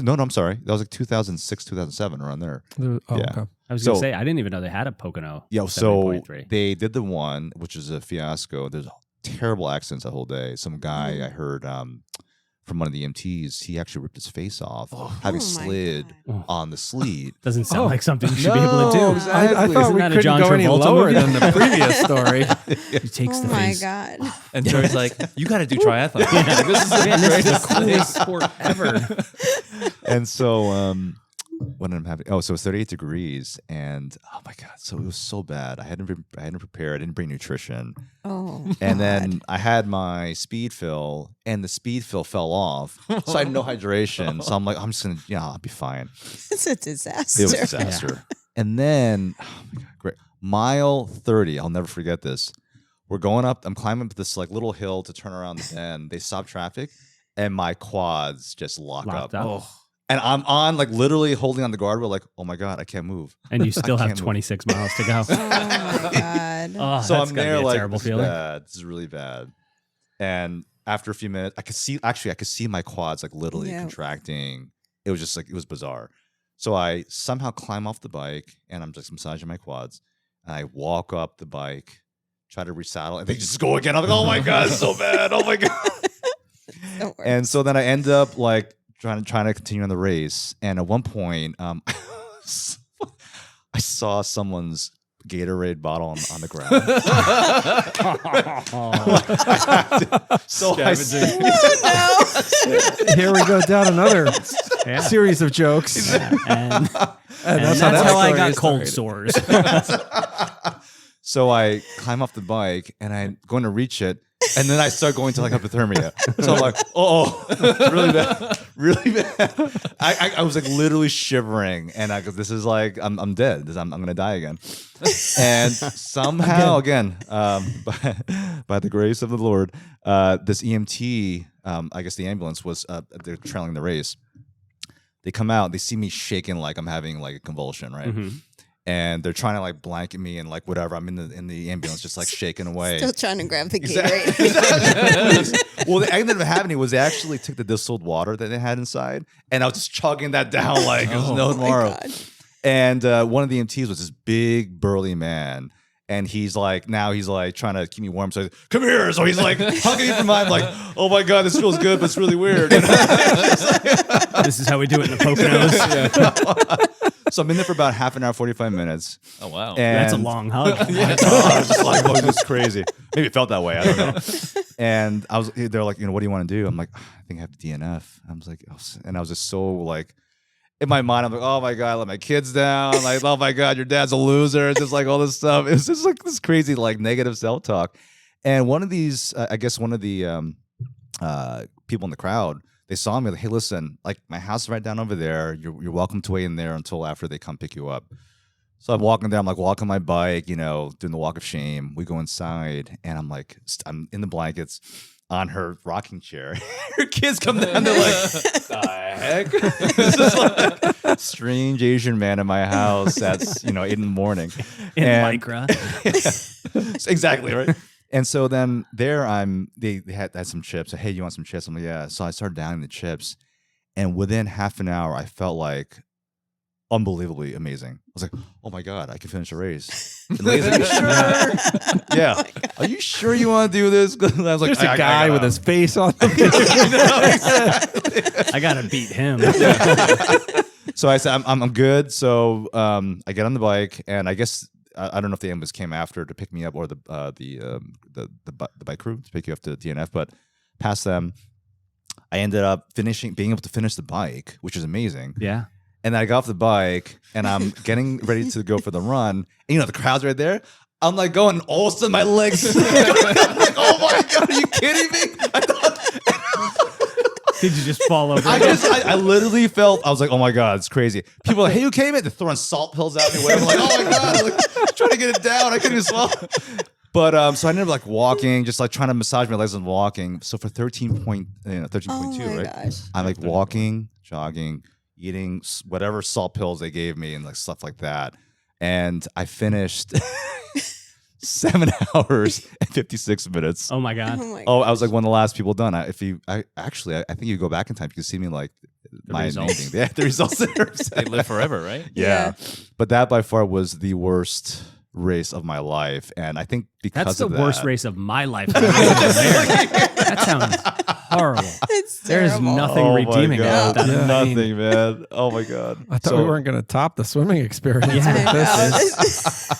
No, I'm sorry. That was like 2006, 2007, around there. Yeah. Yeah. I was going to So- say, I didn't even know they had a Pocono. Yeah, so 7.3. they did the one, which is a fiasco. There's terrible accidents that whole day. Some guy I heard from one of the EMTs, he actually ripped his face off, having Oh my slid God. on the sleet. Doesn't sound Oh. like something you should be able to do. No, exactly. I thought Isn't we that a couldn't John go any Travolta lower movie? than the previous story. He takes the Oh my face. God. And Joey's like, "You got to do triathlon. Yeah. This is Man, the this is greatest the thing." coolest sport ever. And so what ended up happening? Oh, so it was 38 degrees, and oh my God, so it was so bad. I hadn't prepared. I didn't bring nutrition. Oh. And God. then I had my speed fill, and the speed fill fell off. So I had no hydration. So I'm like, I'm just going to, I'll be fine. It's a disaster. It was a disaster. And then, oh my God, great. Mile 30, I'll never forget this. We're going up, I'm climbing up this like little hill to turn around the bend. They stop traffic, and my quads just locked Locked up. up. Oh, And I'm on, like, literally holding on the guardrail, like, oh my God, I can't move. And you still have can't move. 26 miles to go. Oh my God. Oh, So that's I'm gotta there, be a like, terrible this is feeling. bad. This is really bad. And after a few minutes, I could see my quads, like, literally Yeah. contracting. It was just like, it was bizarre. So I somehow climb off the bike, and I'm just massaging my quads. And I walk up the bike, try to resaddle, and they just go again. I'm like, oh my God, it's so bad. Oh my God. Don't worry. And so then I end up like trying to continue on the race. And at one point, I saw someone's Gatorade bottle on the ground. So I Oh, Here we go down another Yeah. series of jokes. Yeah. And that's that's how how I that got story cold started. sores. So I climb off the bike, and I'm going to reach it, and then I start going to like hypothermia. So I'm like, oh, really bad, really bad. I was like literally shivering, and I go, this is like I'm dead. I'm gonna die again. And somehow again, by the grace of the Lord, this EMT, I guess the ambulance was they're trailing the race. They come out, they see me shaking like I'm having like a convulsion, right? Mhm. and they're trying to like blanket me and like whatever. I'm in the ambulance, just like shaking away. Still trying to grab the key, Exactly. right? Well, the ended up happening was they actually took the distilled water that they had inside, and I was just chugging that down like it was no Oh my tomorrow. God. And one of the EMTs was this big burly man. And he's like trying to keep me warm. So he's like, come here. So he's like hugging me from behind, like, oh my God, this feels good, but it's really weird. This is how we do it in the Poconos. So I'm in there for about half an hour, 45 minutes. Oh wow. And That's a long hug. I was just like, oh, this is crazy. Maybe it felt that way. I don't know. And they're like, what do you want to do? I'm like, I think I have to DNF. I was like, and I was just so like, in my mind, I'm like, oh my God, I let my kids down. Like, oh my God, your dad's a loser. It's just like all this stuff. It's just like this crazy, like negative self-talk. And one of these, I guess one of the people in the crowd, they saw me like, hey, listen, like my house is right down over there. You're welcome to wait in there until after they come pick you up. So I'm walking there. I'm like walking my bike, doing the walk of shame. We go inside and I'm like, I'm in the blankets on her rocking chair. Her kids come down. They're like, the heck? This is like strange Asian man in my house. That's 8 in the morning. In Lycra. Exactly, right? And so then there they had some chips. Hey, you want some chips? I'm like, yeah. So I started downing the chips. And within half an hour, I felt like unbelievably amazing. I was like, oh my God, I can finish a race. And Lay's like, you sure? Yeah. Oh my God. Are you sure you want to do this? I was like, There's a guy with his face on the I gotta beat him. So I said, I'm good. So I get on the bike, and I guess I don't know if the ambulance came after to pick me up or the bike crew to pick you up to DNF, but past them, I ended up being able to finish the bike, which is amazing. Yeah. And then I got off the bike and I'm getting ready to go for the run. And the crowd's right there. I'm like going, all of a sudden my legs. I'm like, oh my God, are you kidding me? Did you just fall over? I literally felt, I was like, oh my God, it's crazy. People are like, hey, you okay, mate? They're throwing salt pills at me. I'm like, oh my God, I'm like, trying to get it down. I couldn't even swallow. But so I ended up like walking, just like trying to massage my legs and walking. So for 13.2, right? Gosh. I'm like walking, jogging, eating whatever salt pills they gave me and like stuff like that. And I finished 7 hours and 56 minutes. Oh my God. Oh, I was like one of the last people done. I think you go back in time, you can see me like my results. amazing. Yeah, the results there. They live forever, right? Yeah. But that by far was the worst race of my life. And I think because That's the of worst that, race of my life. That sounds horrible. It's There's terrible. nothing Oh my redeeming God. about that. Yeah. I mean, Nothing, man. Oh my God. I thought we weren't going to top the swimming experience. Yeah. with I this. know.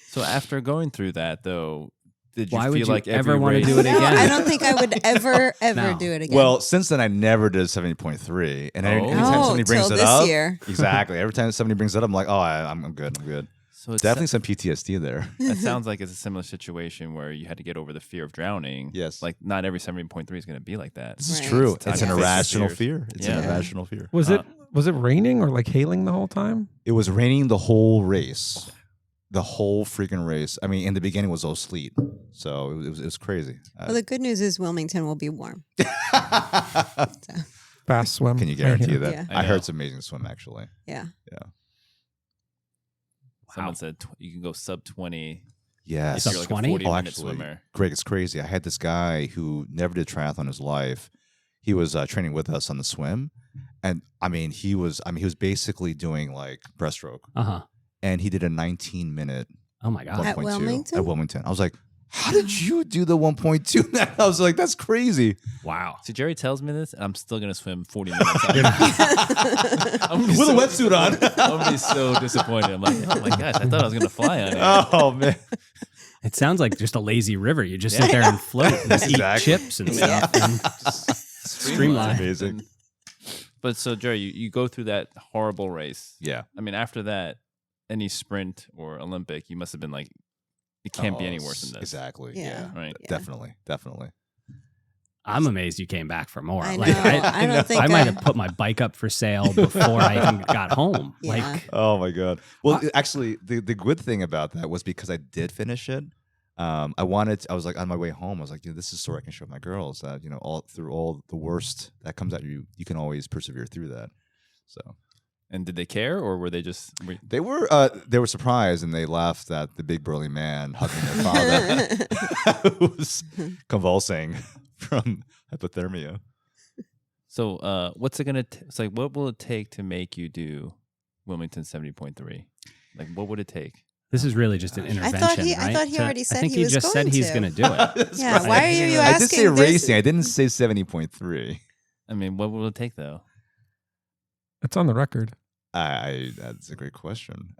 So after going through that, though, did you Why feel would you like ever every wanna race? do it No, again? I don't think I would ever No. do it again. Well, since then I never did 70.3. And anytime Oh, somebody brings till it this up, year. exactly. Every time somebody brings it up, I'm like, oh, I'm good. I'm good. So it's Definitely some PTSD there. That sounds like it's a similar situation where you had to get over the fear of drowning. Yes. Like not every 70.3 is going to be like that. This is Right. true. It's It's an time to face irrational your fears. fear. It's Yeah. an irrational fear. Was it raining or like hailing the whole time? It was raining the whole race. The whole freaking race. I mean, in the beginning it was all sleet. So it was crazy. Well, the good news is Wilmington will be warm. Fast swim. Can you right guarantee here. that? Yeah. I I heard know. it's amazing to swim, actually. Yeah. Someone said you can go sub 20 Yes. if you're like 20? a 40-minute actually, swimmer. Greg, it's crazy. I had this guy who never did triathlon in his life. He was training with us on the swim. And he was basically doing like breaststroke. Uh-huh. And he did a 19-minute Oh my God. At 1.2 Wilmington? At Wilmington. I was like, how did you do the 1.2? I was like, that's crazy. Wow. See, Jerry tells me this, and I'm still going to swim 40 minutes. I'm gonna be With a wetsuit on. I'm going to be so disappointed. I'm like, oh my gosh, I thought I was going to fly on it. Oh, man. It sounds like just a lazy river. You just sit there and float and eat Exactly. chips and stuff. And streamline. Amazing. But so, Jerry, you go through that horrible race. Yeah. I mean, after that, any sprint or Olympic, you must have been like, it can't be any worse than this. Exactly. Yeah. Right. Yeah. Definitely. I'm amazed you came back for more. I Like, know. I don't think I might have put my bike up for sale before I even got home. Yeah. Like, Oh my God. Well, actually, the good thing about that was because I did finish it. I was like on my way home. I was like, this is so I can show my girls that all through all the worst that comes at you, you can always persevere through that. So And did they care, or were they just? They were surprised, and they laughed at the big burly man hugging their father, who was convulsing from hypothermia. So, what's it gonna? It's like, what will it take to make you do Wilmington 70.3? Like, what would it take? This is really just an intervention, right? I thought he already said I think he was just said going he's to. going to do it. Yeah, why are you I asking? did say racing. I didn't say 70.3. I mean, what will it take though? It's on the record. That's a great question.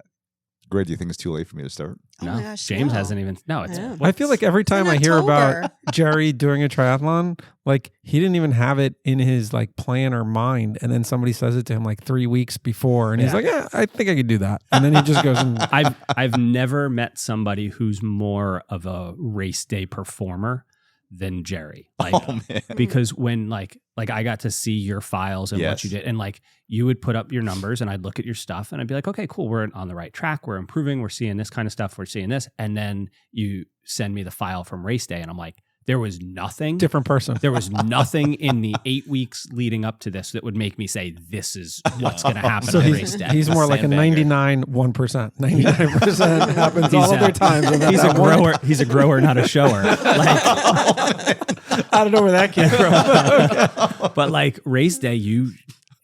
Greg, do you think it's too late for me to start? Oh No, my gosh, James no. hasn't even. No, it's. I know. I feel like every time in I hear about October. Jerry doing a triathlon, like he didn't even have it in his like plan or mind, and then somebody says it to him like 3 weeks before, and he's like, "Yeah, I think I could do that," and then he just goes and I've never met somebody who's more of a race day performer than Jerry. Like, Oh man. because when like I got to see your files and what Yes. you did, and like you would put up your numbers, and I'd look at your stuff, and I'd be like, okay, cool, we're on the right track, we're improving, we're seeing this kind of stuff, we're seeing this, and then you send me the file from race day, and I'm like, there was nothing. different person. There was nothing in the 8 weeks leading up to this that would make me say this is what's going to happen So on race day. he's more like a Sandbagger. 99.1%. 99% happens all He's other times. and then He's a that one- grower. He's a grower, not a shower. Like, I don't know where that came from. but like race day, you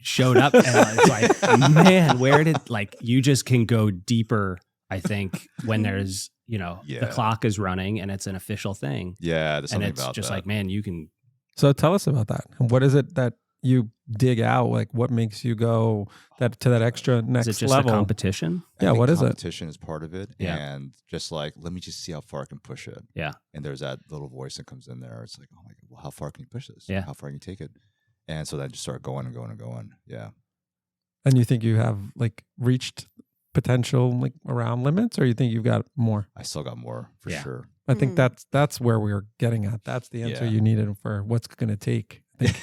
showed up, and it's like, man, where did like you just can go deeper? I think when there's the Yeah. clock is running and it's an official thing, Yeah, there's and something it's about just that. like, man, you can. So tell us about that. What is it that you dig out? Like what makes you go to that extra next Is it just level? a competition? I Yeah, think what is it? competition is part of it, Yeah. and just like let me just see how far I can push it. Yeah. And there's that little voice that comes in there. It's like, oh my god, well, how far can you push this? Yeah. How far can you take it? And so then just start going and going and going. Yeah. And you think you have like reached potential like around limits, or you think you've got more? I still got more for Yeah. sure. I think that's where we were getting at. That's the answer Yeah. you needed for what's going to take. I think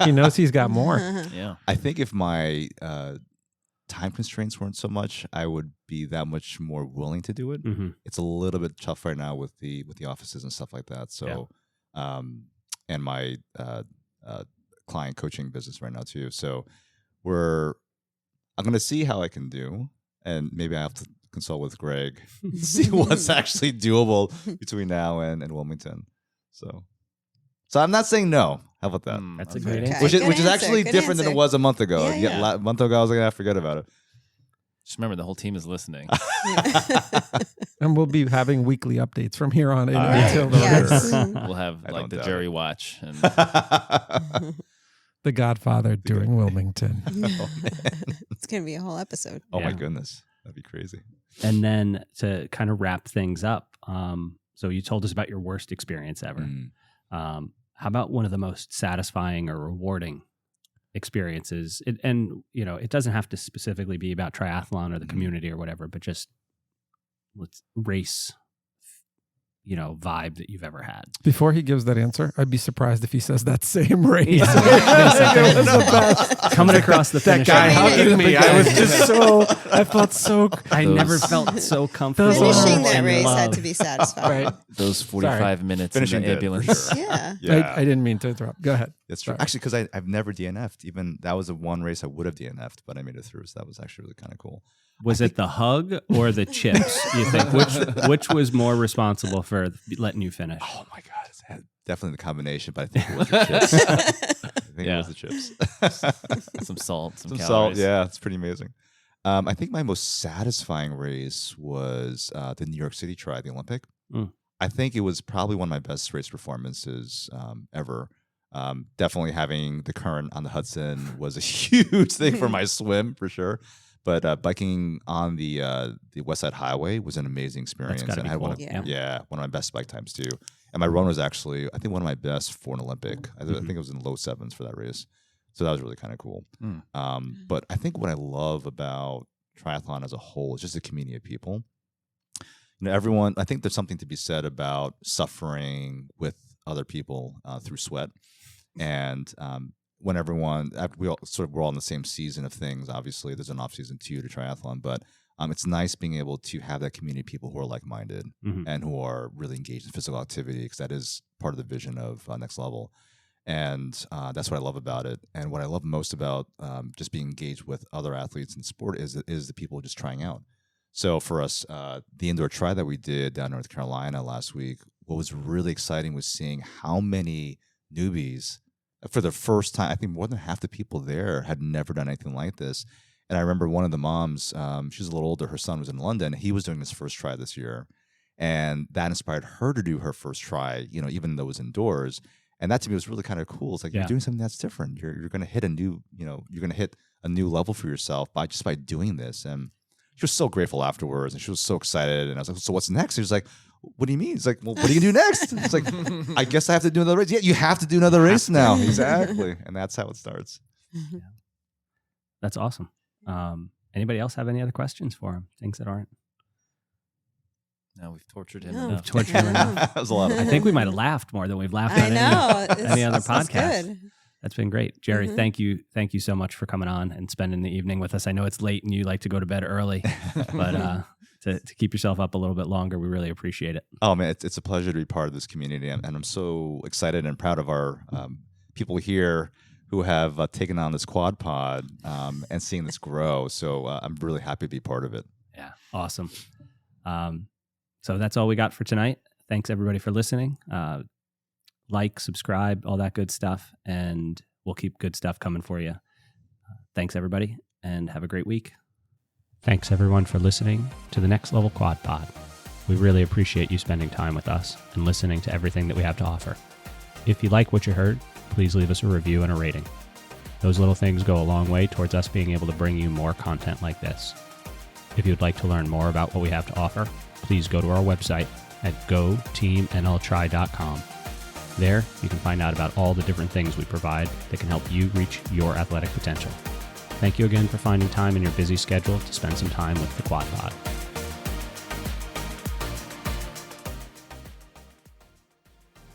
he knows he's got more. Yeah. I think if my time constraints weren't so much, I would be that much more willing to do it. Mm-hmm. It's a little bit tough right now with the offices and stuff like that. So, and my client coaching business right now too. So, I'm going to see how I can do, and maybe I have to consult with Greg, see what's actually doable between now and Wilmington. So I'm not saying no. How about that? That's a Okay. great Okay. answer. Which is Good actually answer, good different than it answer. was a month ago. Yeah. A month ago, I was like, forget about it. Just remember, the whole team is listening. And we'll be having weekly updates from here on in All right. until the Yes. race. We'll have I like don't the doubt Jerry it. watch, and The Godfather during Wilmington. It's gonna be a whole episode. Oh my Yeah. goodness, that'd be crazy. And then to kind of wrap things up, so you told us about your worst experience ever. Mm. How about one of the most satisfying or rewarding experiences? It doesn't have to specifically be about triathlon or the community or whatever, but just let's race, vibe that you've ever had. Before he gives that answer, I'd be surprised if he says that same race. Yeah. It was the best. Coming across the That finish guy line. hugging me. I was just so. I felt so. I Those- never felt so comfortable. Finishing that and race had loved. to be satisfying. Right. those 45 minutes in Finishing the good, for ambulance. sure. Yeah. Yeah, I didn't mean to interrupt. Go ahead. that's true. Sorry. Actually, because I've never DNF'd. Even that was the one race I would have DNF'd, but I made it through. So that was actually really kind of cool. Was it the hug or the chips? You think which was more responsible for letting you finish? Oh my god, it's definitely the combination, but I think it was the chips. I think it was the chips. Some salt, some Some salt. calories. Yeah, it's pretty amazing. I think my most satisfying race was the New York City Tri, the Olympic. Mm. I think it was probably one of my best race performances ever. Definitely having the current on the Hudson was a huge thing for my swim, for sure. But biking on the West Side Highway was an amazing experience. gotta And be I had cool. one of, Yeah. one of my best bike times too. And my run was actually, I think, one of my best for an Olympic. I think it was in the low sevens for that race. So that was really kind of cool. Mm. But I think what I love about triathlon as a whole is just the community of people. Everyone, I think there's something to be said about suffering with other people through sweat. And when everyone, we're all in the same season of things. Obviously, there's an off season too to triathlon, but it's nice being able to have that community of people who are like-minded Mhm. and who are really engaged in physical activity, because that is part of the vision of Next Level. And that's what I love about it. And what I love most about just being engaged with other athletes in sport is the people just trying out. So for us, the indoor try that we did down in North Carolina last week, what was really exciting was seeing how many newbies, for the first time, I think more than half the people there had never done anything like this. And I remember one of the moms, she's a little older, her son was in London, he was doing his first try this year. And that inspired her to do her first try, even though it was indoors. And that to me was really kind of cool. It's like you're doing something that's different. You're going to hit a new, you're going to hit a new level for yourself by doing this. And she was so grateful afterwards, and she was so excited. And I was like, "So what's next?" She was like, "What do you mean?" It's like, "Well, what are you gonna do next?" It's like, "I guess I have to do another race." Yeah, you have to do another race now. Exactly, and that's how it starts. Yeah. That's awesome. Anybody else have any other questions for him? Things that aren't. No, we've tortured him No. enough. We've tortured him enough. That was a lot of I fun. think we might have laughed more than we've laughed I on know. any other It's podcast. good. That's been great. Jerry, Mhm. thank you so much for coming on and spending the evening with us. I know it's late and you like to go to bed early, but to keep yourself up a little bit longer, we really appreciate it. Oh man, it's a pleasure to be part of this community, and I'm so excited and proud of our people here who have taken on this quad pod and seeing this grow. So I'm really happy to be part of it. Yeah, awesome. So that's all we got for tonight. Thanks everybody for listening. Like, subscribe, all that good stuff, and we'll keep good stuff coming for you. Thanks everybody, and have a great week. Thanks everyone for listening to the Next Level Quad Pod. We really appreciate you spending time with us and listening to everything that we have to offer. If you like what you heard, please leave us a review and a rating. Those little things go a long way towards us being able to bring you more content like this. If you'd like to learn more about what we have to offer, please go to our website at goteamnltry.com. There, you can find out about all the different things we provide that can help you reach your athletic potential. Thank you again for finding time in your busy schedule to spend some time with the Quad Pod.